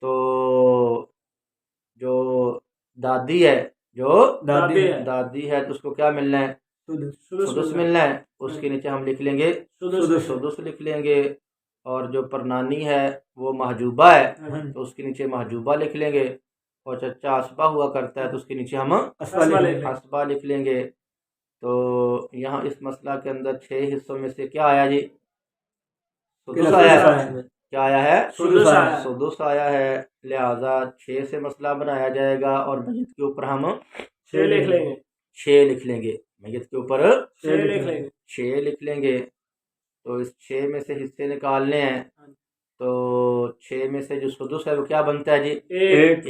تو جو دادی ہے، جو دادی ہے تو اس کو کیا ملنا ہے؟ سدس ملنا ہے، اس کے نیچے ہم لکھ لیں گے سدس لکھ لیں گے، اور جو پرنانی ہے وہ محجوبہ ہے تو اس کے نیچے محجوبہ لکھ لیں گے، اور چچا اسبا ہوا کرتا ہے تو اس کے نیچے ہم اسبا لکھ لیں گے۔ تو یہاں اس مسئلہ کے اندر 6 حصوں میں سے کیا آیا جی؟ سدس آیا ہے، کیا آیا ہے؟ سدس آیا ہے، لہذا 6 سے مسئلہ بنایا جائے گا، اور میت کے اوپر ہم 6 لکھ لیں گے، 6 لکھ لیں گے، میت کے اوپر 6 لکھ لیں گے، 6 لکھ لیں گے۔ تو اس 6 میں سے حصے نکالنے ہیں، تو 6 میں سے جو سدس ہے وہ کیا بنتا ہے جی؟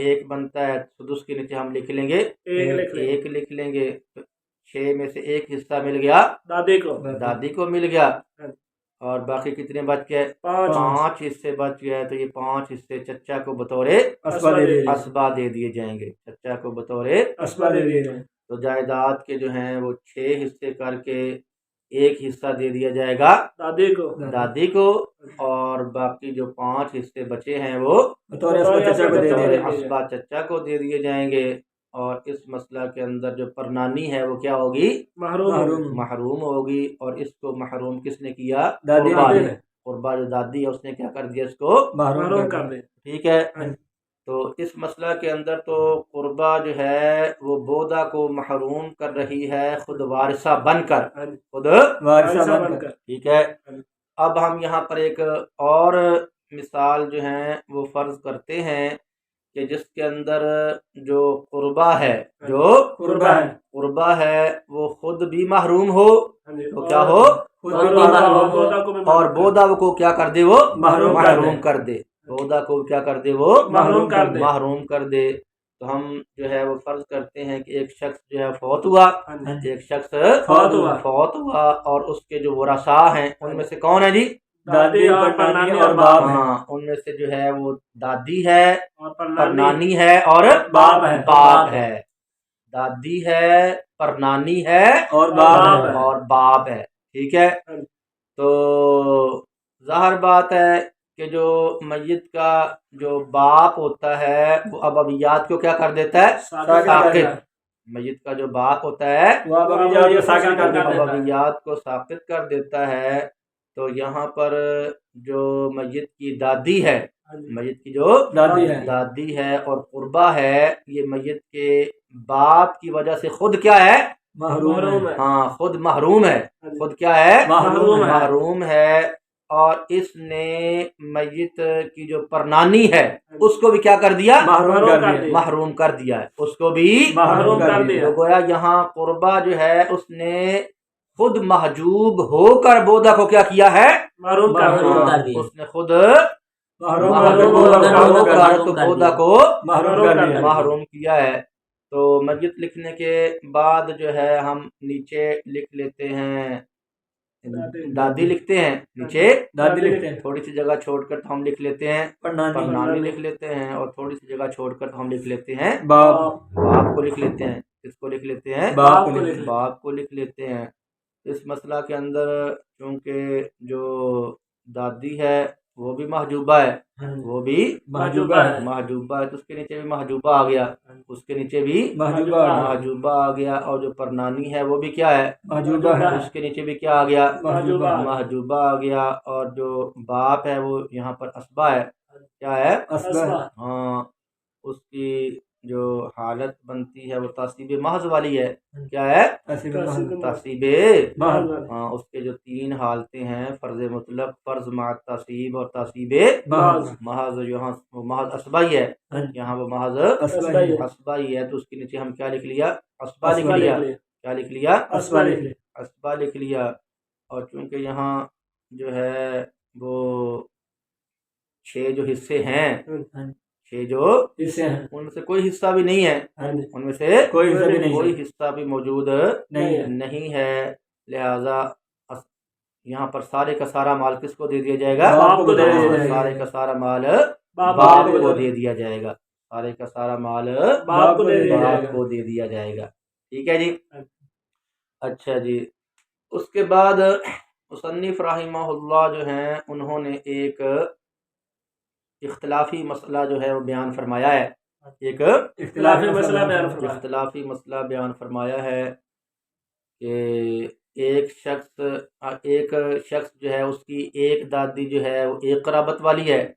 1 بنتا ہے، سدس کے نیچے ہم لکھ لیں گے 1 لکھ لیں گے، تو 6 میں سے 1 حصہ مل گیا دادی کو مل گیا، اور باقی کتنے بچ گئے؟ 5 حصے بچ گئے، تو یہ 5 حصے چچا کو بطور اسبا دے دیے جائیں گے، چچا کو بطور اسبا دے دیے جائیں، تو جائیداد کے جو ہیں وہ 6 حصے کر کے 1 حصہ دے دیا جائے گا دادی کو، اور باقی جو 5 حصے بچے ہیں وہ بطور اسبا چچا کو دے دیے جائیں گے، اور اس مسئلہ کے اندر جو پرنانی ہے وہ کیا ہوگی؟ محروم ہوگی، اور اس کو محروم کس نے کیا؟ قربا جو دادی ہے اس نے کیا کر دیا؟ اس کو محروم کر دے، ٹھیک ہے۔ تو اس مسئلہ کے اندر تو قربا جو ہے وہ بودا کو محروم کر رہی ہے خود وارثہ بن کر، ٹھیک ہے۔ اب ہم یہاں پر ایک اور مثال جو ہیں وہ فرض کرتے ہیں کہ جس کے اندر جو قربا ہے وہ خود بھی محروم ہو، تو کیا ہو؟ اور بودا کو کیا کر دے؟ وہ محروم کر دے، بودا کو کیا کر دے؟ وہ محروم کر دے۔ تو ہم جو ہے وہ فرض کرتے ہیں کہ ایک شخص جو ہے فوت ہوا، ایک شخص فوت ہوا، اور اس کے جو ورثاء ہیں ان میں سے کون ہے جی؟ دادی اور پرنانی اور باپ ہے، ہاں، ان میں سے جو ہے وہ دادی ہے، پرنانی ہے اور باپ ہے، دادی ہے، پرنانی ہے اور باپ ہے، ٹھیک ہے۔ تو ظاہر بات ہے کہ جو میت کا جو باپ ہوتا ہے وہ ابویات کو کیا کر دیتا ہے؟ ساقط۔ میت کا جو باپ ہوتا ہے وہ ابویات کو ساقط کر دیتا ہے۔ تو یہاں پر جو میت کی دادی ہے، میت کی جو دادی ہے اور قربا ہے، یہ میت کے باپ کی وجہ سے خود کیا ہے؟ محروم ہے، ہاں، خود محروم ہے، خود کیا ہے؟ محروم ہے، اور اس نے میت کی جو پرنانی ہے اس کو بھی کیا کر دیا؟ محروم کر دیا ہے، اس کو بھی محروم کر دیا۔ تو گویا یہاں قربا جو ہے اس نے خود محجوب ہو کر بودا کو کیا کیا ہے؟ محروم کر دیا۔ اس نے خود محروم ہو کر کر تو بودا کو دیا۔ محروم کیا ہے۔ تو میت لکھنے کے بعد جو ہے ہم نیچے لکھ لیتے ہیں دادی لکھتے ہیں، نیچے دادی لکھتے ہیں، تھوڑی سی جگہ چھوڑ کر تو ہم لکھ لیتے ہیں پرنانی لکھ لیتے ہیں، اور تھوڑی سی جگہ چھوڑ کر تو ہم لکھ لیتے ہیں باپ باپ کو لکھ لیتے ہیں۔ کس کو لکھ لیتے ہیں؟ باپ کو لکھ لیتے ہیں۔ اس مسئلہ کے اندر چونکہ جو دادی ہے وہ بھی محجوبہ ہے، وہ بھی محجوبہ محجوبہ ہے، تو اس کے نیچے بھی محجوبہ آ گیا، اس کے نیچے بھی محجوبہ آ گیا، اور جو پرنانی ہے وہ بھی کیا ہے؟ محجوبہ ہے، اس کے نیچے بھی کیا آ گیا؟ محجوبہ آ گیا، اور جو باپ ہے وہ یہاں پر اسبا ہے، کیا ہے؟ ہاں، اس کی جو حالت بنتی ہے وہ تعصیب محض والی ہے، کیا ہے؟ تعصیب ہاں، اس کے جو تین حالتیں ہیں، فرض مطلق، فرض مع تعصیب اور تعصیب محض، یہاں وہ محض اسبا ہی ہے، یہاں وہ محض اسبا ہی ہے، تو اس کے نیچے ہم کیا لکھ لیا؟ اسبا لکھ لیا۔ کیا لکھ لیا؟ اسبا لکھ لیا۔ اور چونکہ یہاں جو ہے وہ 6 جو حصے ہیں، 6 جو ان میں سے کوئی حصہ بھی نہیں ہے، ان میں سے کوئی حصہ بھی موجود نہیں ہے، لہذا یہاں پر سارے کا سارا مال کس کو دے دیا جائے گا؟ باپ کو دے دیا جائے گا۔ سارے کا سارا مال باپ کو دے دیا جائے گا، سارے کا سارا مال باپ کو دے دیا جائے گا۔ ٹھیک ہے جی، اچھا جی۔ اس کے بعد مصنف رحمہ اللہ جو ہیں انہوں نے ایک اختلافی مسئلہ جو ہے وہ بیان فرمایا ہے، ایک اختلافی مسئلہ بیان فرمایا ہے کہ ایک شخص جو ہے اس کی ایک دادی جو ہے وہ ایک قرابت والی ہے،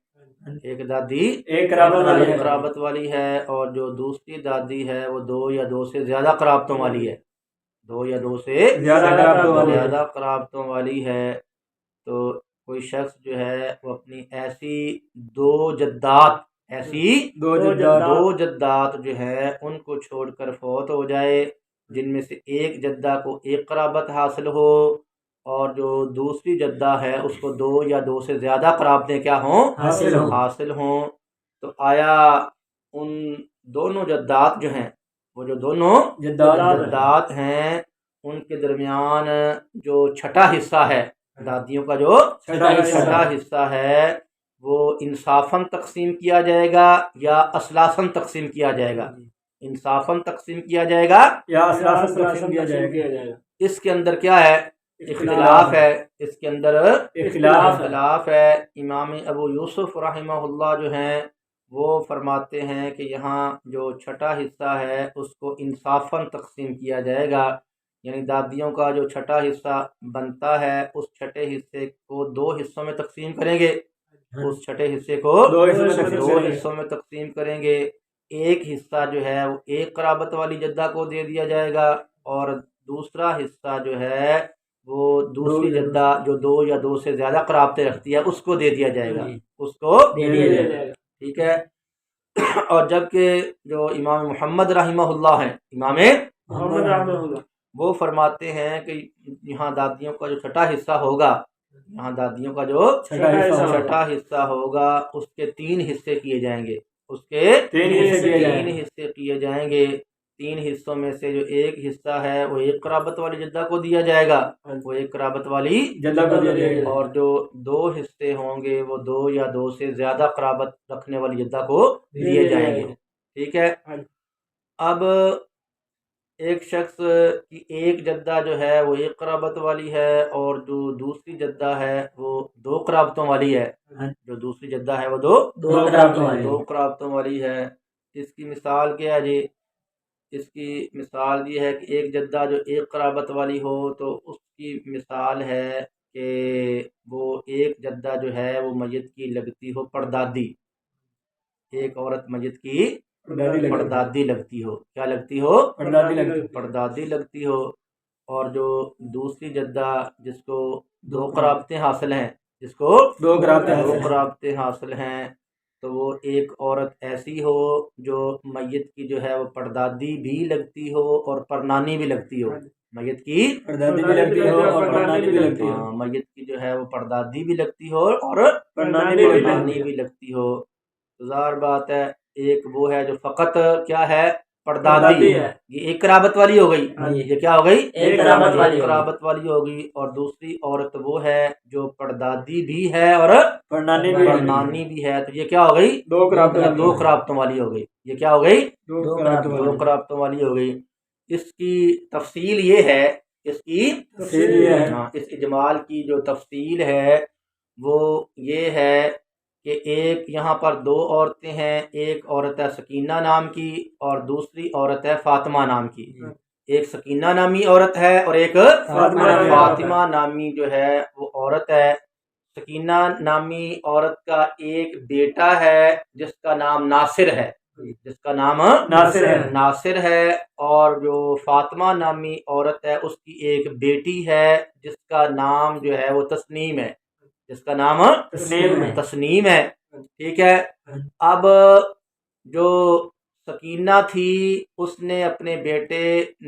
ایک دادی ایک قرابت والی ہے، اور جو دوسری دادی ہے وہ 2 یا 2 سے زیادہ قرابتوں والی ہے، 2 یا 2 سے زیادہ قرابتوں والی ہے۔ تو کوئی شخص جو ہے وہ اپنی ایسی 2 جدات جو ہے ان کو چھوڑ کر فوت ہو جائے، جن میں سے ایک جدہ کو ایک قرابت حاصل ہو، اور جو دوسری جدہ ہے اس کو 2 یا 2 سے زیادہ قرابتیں کیا ہوں؟ حاصل ہوں۔ تو آیا ان دونوں جدات جو ہیں، وہ جو دونوں جدات ہیں، ان کے درمیان جو چھٹا حصہ ہے، دادیوں کا جو چھٹا حصہ ہے، وہ انصافاً تقسیم کیا جائے گا یا اصلاً تقسیم کیا جائے گا؟ انصافاً تقسیم کیا جائے گا یا تقسیم کیا جائے گا؟ اس کے اندر کیا ہے؟ اختلاف ہے، اس کے اندر اختلاف ہے۔ امام ابو یوسف رحمہ اللہ جو ہیں وہ فرماتے ہیں کہ یہاں جو چھٹا حصہ ہے اس کو انصافاً تقسیم کیا جائے گا، یعنی دادیوں کا جو چھٹا حصہ بنتا ہے اس چھٹے حصے کو 2 حصوں میں تقسیم کریں گے، اس چھٹے حصے کو 2 حصوں میں تقسیم کریں گے۔ ایک حصہ جو ہے وہ ایک قرابت والی جدہ کو دے دیا جائے گا، اور دوسرا حصہ جو ہے وہ دوسری جدہ جو 2 یا 2 سے زیادہ قرابتیں رکھتی ہے اس کو دے دیا جائے گا، اس کو دے دیا جائے گا۔ ٹھیک ہے۔ اور جبکہ جو امام محمد رحمہ اللہ ہیں، امام محمد رحمہ اللہ، وہ فرماتے ہیں کہ یہاں دادیوں کا جو چھٹا حصہ ہوگا، یہاں دادیوں کا جو چھٹا حصہ ہوگا اس کے 3 حصے کیے جائیں گے، اس کے 3 حصے کیے جائیں گے۔ 3 حصوں میں سے جو ایک حصہ ہے وہ ایک قرابت والی جدہ کو دیا جائے گا، وہ ایک قرابت والی جدہ کو دیا جائے گا، اور جو 2 حصے ہوں گے وہ 2 یا 2 سے زیادہ قرابت رکھنے والی جدہ کو دیے جائیں گے۔ ٹھیک ہے۔ اب ایک شخص کی ایک جدہ جو ہے وہ ایک قرابت والی ہے، اور جو دوسری جدہ ہے وہ 2 قرابتوں والی ہے، جو دوسری جدہ ہے وہ 2 قرابتوں والی ہے۔ اس کی مثال کیا ہے جی؟ اس کی مثال یہ ہے کہ ایک جدہ جو ایک قرابت والی ہو تو اس کی مثال ہے کہ وہ ایک جدہ جو ہے وہ میت کی لگتی ہو پردادی، ایک عورت میت کی پردادی لگتی ہو، کیا لگتی ہو؟ پردادی لگتی ہو، اور جو دوسری جدہ جس کو 2 قرابتیں حاصل ہیں، جس کو دو قرابتیں دو حاصل ہیں۔ قرابتیں حاصل ہیں، تو وہ ایک عورت ایسی ہو جو میت کی جو ہے وہ پردادی بھی لگتی ہو اور پرنانی بھی لگتی ہو، میت کی پردادی بھی لگتی ہو اور پرنانی بھی لگتی ہو۔ ہاں، میت کی جو ہے وہ پردادی بھی لگتی ہو اور پرنانی بھی پرنانی لگتی بھی لگتی ہو۔ تو ظاہر بات ہے ایک وہ ہے جو فقط کیا ہے پردادی پردادی ہے۔ یہ ایک قرابت والی ہو گئی، ہاں جی۔ یہ کیا ہو گئی ایک قرابت والی ایک ہوگی۔ قرابت والی ہوگی، اور دوسری عورت وہ ہے جو پردادی بھی ہے اور پرنانی بھی پرنانی بھی ہے، تو یہ کیا ہو گئی دو قرابتیں یہ دو قرابتوں والی ہو گئی، یہ کیا ہو گئی دو قرابتیں دو قرابتوں والی ہو گئی۔ اس کی تفصیل یہ ہے، اس کی تفصیل یہ ہے۔ ہاں، اس اجمال کی جو تفصیل ہے وہ یہ ہے کہ ایک یہاں پر دو عورتیں ہیں، ایک عورت ہے سکینہ نام کی اور دوسری عورت ہے فاطمہ نام کی۔ ایک سکینہ نامی عورت ہے اور ایک فاطمہ نامی فاطمہ نامی جو ہے وہ عورت ہے۔ سکینہ نامی عورت کا ایک بیٹا ہے جس کا نام ناصر ہے، جس کا نام ناصر ہے، اور جو فاطمہ نامی عورت ہے اس کی ایک بیٹی ہے جس کا نام جو ہے وہ تسنیم ہے، جس کا نام تسنیم ہے۔ ٹھیک ہے، اب جو سکینہ تھی اس نے اپنے بیٹے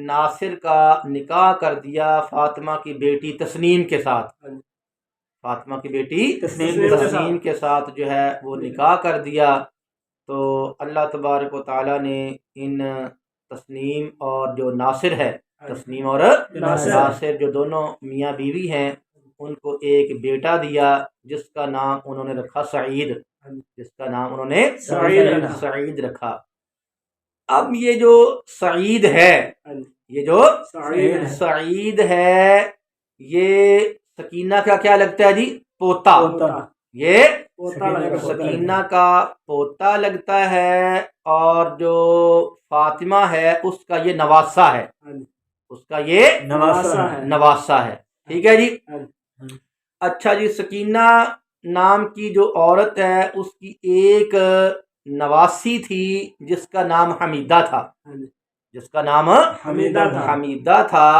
ناصر کا نکاح کر دیا فاطمہ کی بیٹی تسنیم کے ساتھ، فاطمہ کی بیٹی تسنیم کے ساتھ جو ہے وہ نکاح کر دیا۔ تو اللہ تبارک و تعالیٰ نے ان تسنیم اور جو ناصر ہے، تسنیم اور ناصر جو دونوں میاں بیوی ہیں، ان کو ایک بیٹا دیا جس کا نام انہوں نے رکھا سعید، جس کا نام انہوں نے سعید رکھا۔ اب یہ جو سعید ہے، یہ جو سعید ہے، یہ سکینہ کا کیا لگتا ہے جی پوتا، یہ سکینہ کا پوتا لگتا ہے، اور جو فاطمہ ہے اس کا یہ نواسہ ہے، اس کا یہ نواسہ ہے۔ ٹھیک ہے جی۔ اچھا جی، سکینہ نام کی جو عورت ہے اس کی ایک نواسی تھی جس کا نام حمیدہ تھا، جس کا نام حمیدہ تھا۔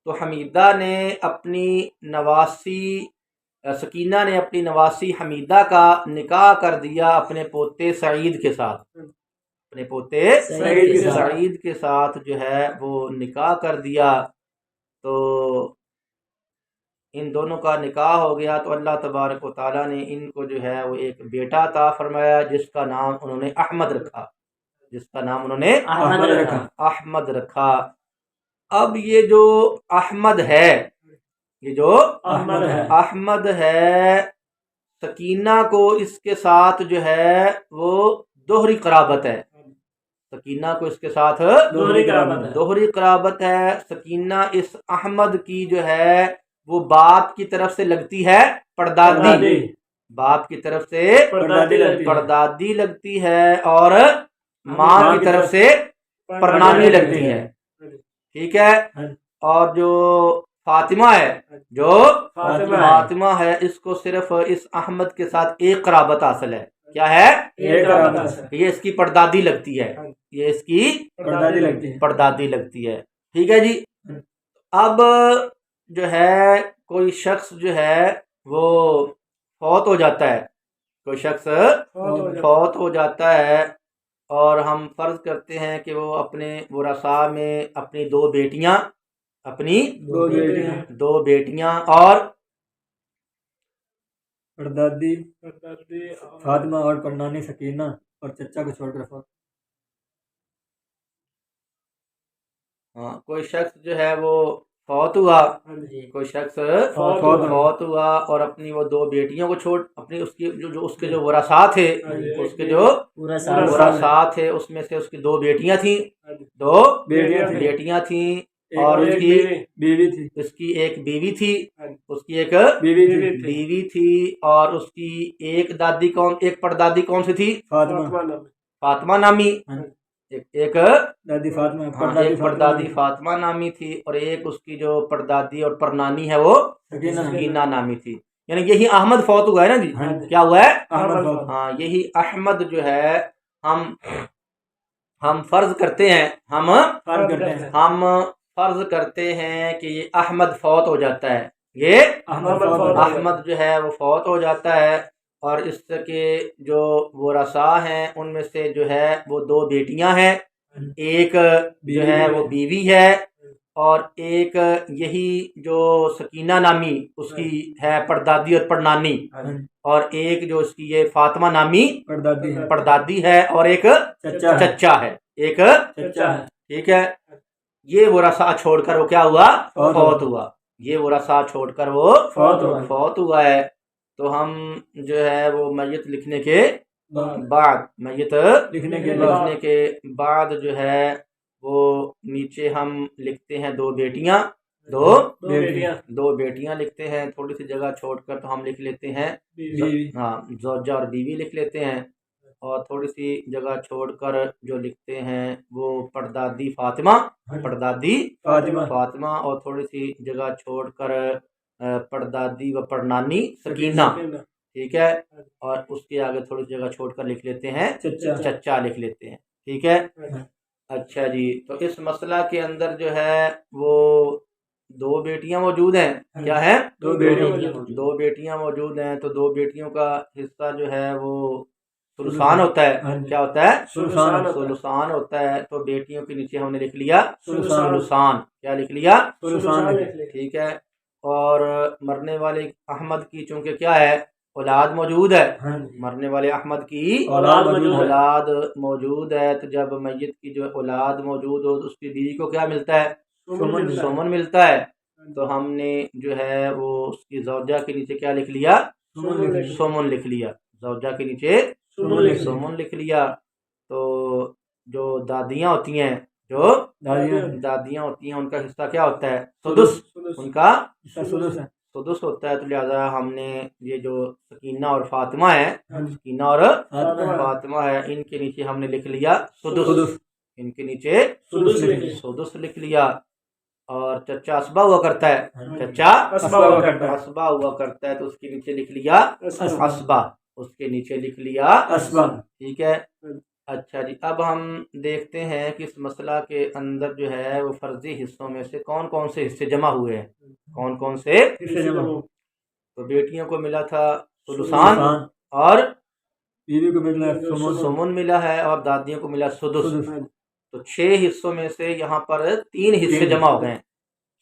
تو حمیدہ نے اپنی نواسی سکینہ نے اپنی نواسی حمیدہ کا نکاح کر دیا اپنے پوتے سعید کے ساتھ، اپنے پوتے سعید کے ساتھ جو ہے وہ نکاح کر دیا۔ تو ان دونوں کا نکاح ہو گیا، تو اللہ تبارک و تعالیٰ نے ان کو جو ہے وہ ایک بیٹا عطا فرمایا جس کا نام انہوں نے احمد رکھا، جس کا نام انہوں نے احمد رکھا۔ اب یہ جو احمد ہے، یہ جو احمد ہے، سکینہ کو اس کے ساتھ جو ہے وہ دوہری قرابت ہے، سکینہ کو اس کے ساتھ دوہری قرابت ہے۔ سکینہ اس احمد کی جو ہے وہ باپ کی طرف سے لگتی ہے پردادی، باپ کی طرف سے پردادی لگتی ہے، اور ماں کی طرف سے پرنانی لگتی ہے۔ ٹھیک ہے، اور جو فاطمہ ہے، جو فاطمہ ہے، اس کو صرف اس احمد کے ساتھ ایک قرابت حاصل ہے، کیا ہے یہ اس کی پردادی لگتی ہے، یہ اس کی پردادی لگتی ہے۔ ٹھیک ہے جی۔ اب جو ہے کوئی شخص جو ہے وہ فوت ہو جاتا ہے، کوئی شخص فوت ہو جاتا ہے، اور ہم فرض کرتے ہیں کہ وہ اپنے ورثاء میں اپنی دو بیٹیاں اور پردادی فاطمہ اور پرنانی سکینہ اور چچا کو چھوڑ کر کوئی شخص جو ہے وہ فوت ہوا، کوئی شخص فوت ہوا اور اپنی وہ دو بیٹیوں کو چھوڑ، اپنی اس کی جو اس کے جو ورثاء تھے، اس کے جو ورثاء تھے اس میں سے اس کی دو بیٹیاں تھیں، اور اس کی بیوی تھی، اس کی ایک بیوی تھی، اس کی ایک بیوی تھی، اور اس کی ایک پردادی کون سی تھی؟ فاطمہ نامی، ایک پردادی فاطمہ نامی تھی، اور ایک اس کی جو پردادی اور پرنانی ہے وہ سکینہ نامی تھی۔ یعنی یہی احمد فوت ہوا ہے نا جی، کیا ہوا ہے؟ ہاں، یہی احمد جو ہے ہم فرض کرتے ہیں، ہم فرض کرتے ہیں کہ یہ احمد فوت ہو جاتا ہے، یہ احمد احمد جو ہے وہ فوت ہو جاتا ہے، اور اس کے جو ورثاء ہیں ان میں سے جو ہے وہ 2 بیٹیاں ہیں، ایک جو ہے وہ بیوی ہے، اور ایک یہی جو سکینہ نامی اس کی ہے پردادی اور پڑنانی، اور ایک جو اس کی یہ فاطمہ نامی پردادی ہے، اور ایک چچا ہے، ایک ٹھیک ہے۔ یہ ورثاء چھوڑ کر وہ کیا ہوا؟ فوت ہوا۔ یہ ورثاء چھوڑ کر وہ فوت ہوا ہے، تو ہم جو ہے وہ میت لکھنے کے بعد، میت لکھنے کے بعد جو ہے وہ نیچے ہم لکھتے ہیں 2 بیٹیاں، دو بیٹیاں لکھتے ہیں، تھوڑی سی جگہ چھوڑ کر تو ہم لکھ لیتے ہیں ہاں زوجہ اور بیوی لکھ لیتے ہیں، اور تھوڑی سی جگہ چھوڑ کر جو لکھتے ہیں وہ پردادی فاطمہ، اور تھوڑی سی جگہ چھوڑ کر پردادی و پڑنانی سکینہ، ٹھیک ہے، اور اس کے آگے تھوڑی سی جگہ چھوڑ کر لکھ لیتے ہیں چچا لکھ لیتے ہیں، ٹھیک ہے۔ اچھا جی، تو اس مسئلہ کے اندر جو ہے وہ 2 بیٹیاں موجود ہیں، کیا ہے؟ 2 بیٹیاں موجود ہیں، تو 2 بیٹیوں کا حصہ جو ہے وہ ثلثان ہوتا ہے، کیا ہوتا ہے؟ ثلثان ہوتا ہے، تو بیٹیوں کے نیچے ہم نے لکھ لیا ثلثان، کیا لکھ لیا؟ ٹھیک ہے۔ اور مرنے والے احمد کی چونکہ کیا ہے؟ اولاد موجود ہے، مرنے والے احمد کی اولاد موجود ہے، تو جب میت کی جو اولاد موجود ہو تو اس کی بیوی کو کیا ملتا ہے؟ سمن ملتا ہے، تو ہم نے جو ہے وہ اس کی زوجہ کے نیچے کیا لکھ لیا؟ سمن لکھ لیا، زوجہ کے نیچے سمن لکھ لیا۔ تو جو دادیاں ہوتی ہیں ان کا حصہ کیا ہوتا ہے؟ سدس، ان کا سدس ہوتا ہے، تو لہذا ہم نے یہ جو سکینہ اور فاطمہ ہے، سکینہ اور فاطمہ ہے، ان کے نیچے ہم نے لکھ لیا سدس، ان کے نیچے سدس لکھ لیا۔ اور چچا اسبا ہوا کرتا ہے، چچا اسبا ہوا کرتا ہے، تو اس کے نیچے لکھ لیا اسبا، اس کے نیچے لکھ لیا اسبا، ٹھیک ہے۔ اچھا جی، اب ہم دیکھتے ہیں کہ اس مسئلہ کے اندر جو ہے وہ فرضی حصوں میں سے کون کون سے حصے جمع ہوئے ہیں، کون کون سے حصے جمع ہوئے؟ تو بیٹیوں کو ملا تھا ثلثان، اور بیوی کو ملا سمن ملا ہے، اور دادیوں کو ملا سدس، تو 6 حصوں میں سے یہاں پر 3 حصے جمع ہو گئے ہیں،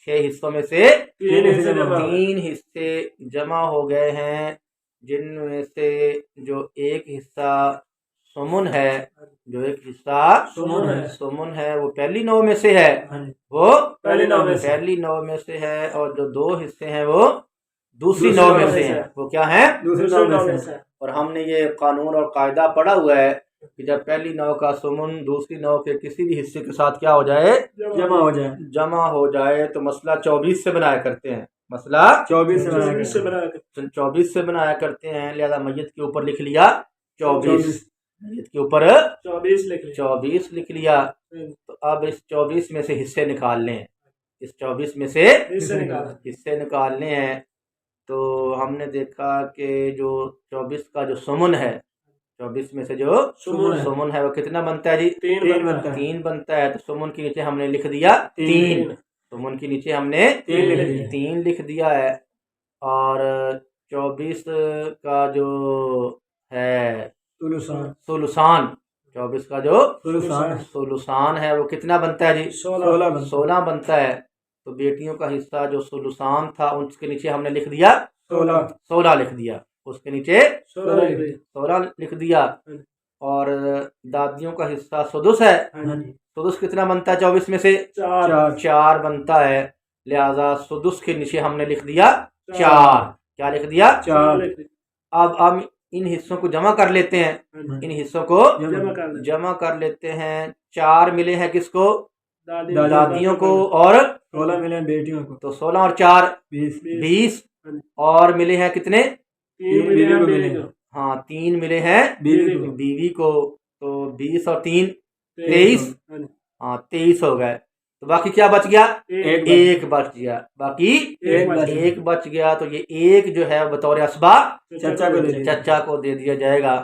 6 حصوں میں سے 3 حصے جمع ہو گئے ہیں، جن میں سے جو ایک حصہ سمن ہے، سمن ہے وہ پہلی 9 میں سے ہے، وہ پہلی 9 میں سے ہے، اور جو 2 حصے ہیں وہ دوسری 9 میں سے ہیں، وہ کیا ہیں؟ دوسری 9 میں سے۔ اور ہم نے یہ قانون اور قاعدہ پڑھا ہوا ہے کہ جب پہلی 9 کا سمن دوسری 9 کے کسی بھی حصے کے ساتھ کیا ہو جائے؟ جمع ہو جائے، تو مسئلہ 24 سے بنایا کرتے ہیں، مسئلہ 24 سے بنایا کرتے ہیں، لہذا میت کے اوپر لکھ لیا 24، میت کے اوپر 24 لکھ لیا۔ تو اب اس 24 میں سے حصے نکال لیں، اس 24 میں سے حصے نکالنے ہیں، تو ہم نے دیکھا کہ جو 24 کا جو سمن ہے، 24 میں سے جو سمن ہے وہ کتنا بنتا ہے جی؟ 3 بنتا ہے، تو سمن کے نیچے ہم نے لکھ دیا 3، سمن کے نیچے ہم نے 3 لکھ دیا ہے، اور 24 کا جو ہے ثلثان، 24 کا جو ثلثان ہے وہ کتنا بنتا ہے جی؟ 16 بنتا ہے، تو بیٹیوں کا حصہ جو ثلثان تھا اس کے نیچے ہم نے لکھ دیا 16 لکھ دیا، اس کے نیچے 16 لکھ دیا، اور دادیوں کا حصہ سدس ہے، سدس کتنا بنتا ہے 24 میں سے؟ 4 بنتا ہے، لہذا سدس کے نیچے ہم نے لکھ دیا 4، کیا لکھ دیا؟ 4۔ اب ہم ان حصوں کو جمع کر لیتے ہیں، ان حصوں کو جمع کر لیتے ہیں، 4 ملے ہیں کس کو؟ دادیوں کو، اور 16 ملے بیٹیوں کو، تو 16 اور 4 20، اور ملے ہیں کتنے؟ 3 ہاں 3 ملے ہیں بیوی کو، تو 20 اور 3 23، ہاں 23 ہو گئے، تو باقی کیا بچ گیا؟ ایک بچ گیا، باقی ایک بچ گیا، تو یہ ایک جو ہے بطور اسبا چچا کو دے دیا جائے گا،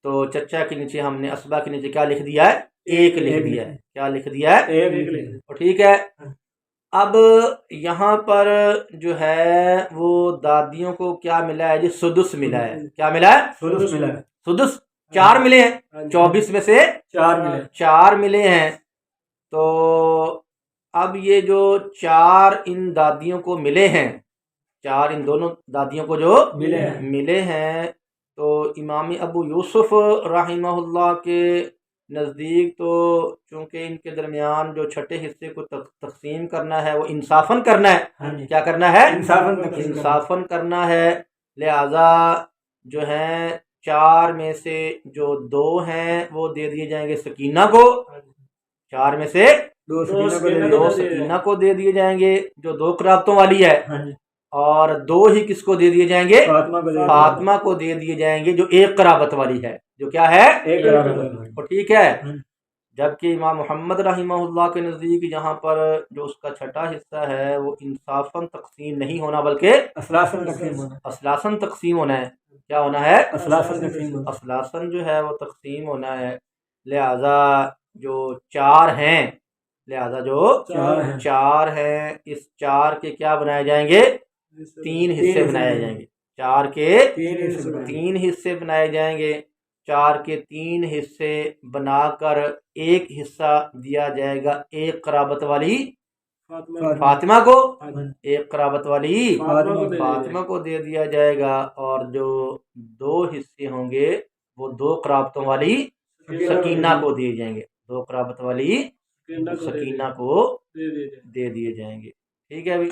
تو چچا کے نیچے ہم نے اسبا کے نیچے کیا لکھ دیا ہے؟ 1 لکھ دیا ہے، کیا لکھ دیا ہے؟ 1، ٹھیک ہے۔ اب یہاں پر جو ہے وہ دادیوں کو کیا ملا ہے جی؟ سدس ملا ہے. کیا ملا ہے؟ سدس ملا ہے. سدس. 4 ملے ہیں 24 میں سے 4 ملے. 4 ملے ہیں. تو اب یہ جو 4 ان دادیوں کو ملے ہیں، 4 ان دونوں دادیوں کو جو ملے ہیں، تو امام ابو یوسف رحمہ اللہ کے نزدیک تو چونکہ ان کے درمیان جو چھٹے حصے کو تقسیم کرنا ہے وہ انصافاً کرنا ہے. کیا کرنا ہے؟ انصافاً کرنا ہے. لہذا جو ہیں 4 میں سے جو 2 ہیں وہ دے دیے جائیں گے سکینہ کو. 4 میں سے 2 سکینہ کو دے دیے جائیں گے جو 2 قرابتوں والی ہے، اور 2 ہی کس کو دے دیے جائیں گے؟ فاطمہ کو دے دیے جائیں گے جو 1 قرابت والی ہے. جو کیا ہے؟ 1 قرابت. ٹھیک ہے. جبکہ امام محمد رحمہ اللہ کے نزدیک یہاں پر جو اس کا چھٹا حصہ ہے وہ انصافاً تقسیم نہیں ہونا بلکہ اصلاً تقسیم ہونا ہے. کیا ہونا ہے؟ اصلاً جو ہے وہ تقسیم ہونا ہے. لہذا جو 4 ہیں، لہذا جو 4 ہیں، اس 4 کے کیا بنائے جائیں گے؟ 3 حصے بنائے جائیں گے. 4 کے 3 حصے بنائے جائیں گے. 4 کے 3 حصے بنا کر ایک حصہ دیا جائے گا 1 قرابت والی فاطمہ کو، 1 قرابت والی فاطمہ کو دے دیا جائے گا، اور جو 2 حصے ہوں گے وہ 2 قرابتوں والی سکینہ کو دیے جائیں گے. 2 قرابت والی سکینہ کو دے دیے جائیں گے. ٹھیک ہے ابھی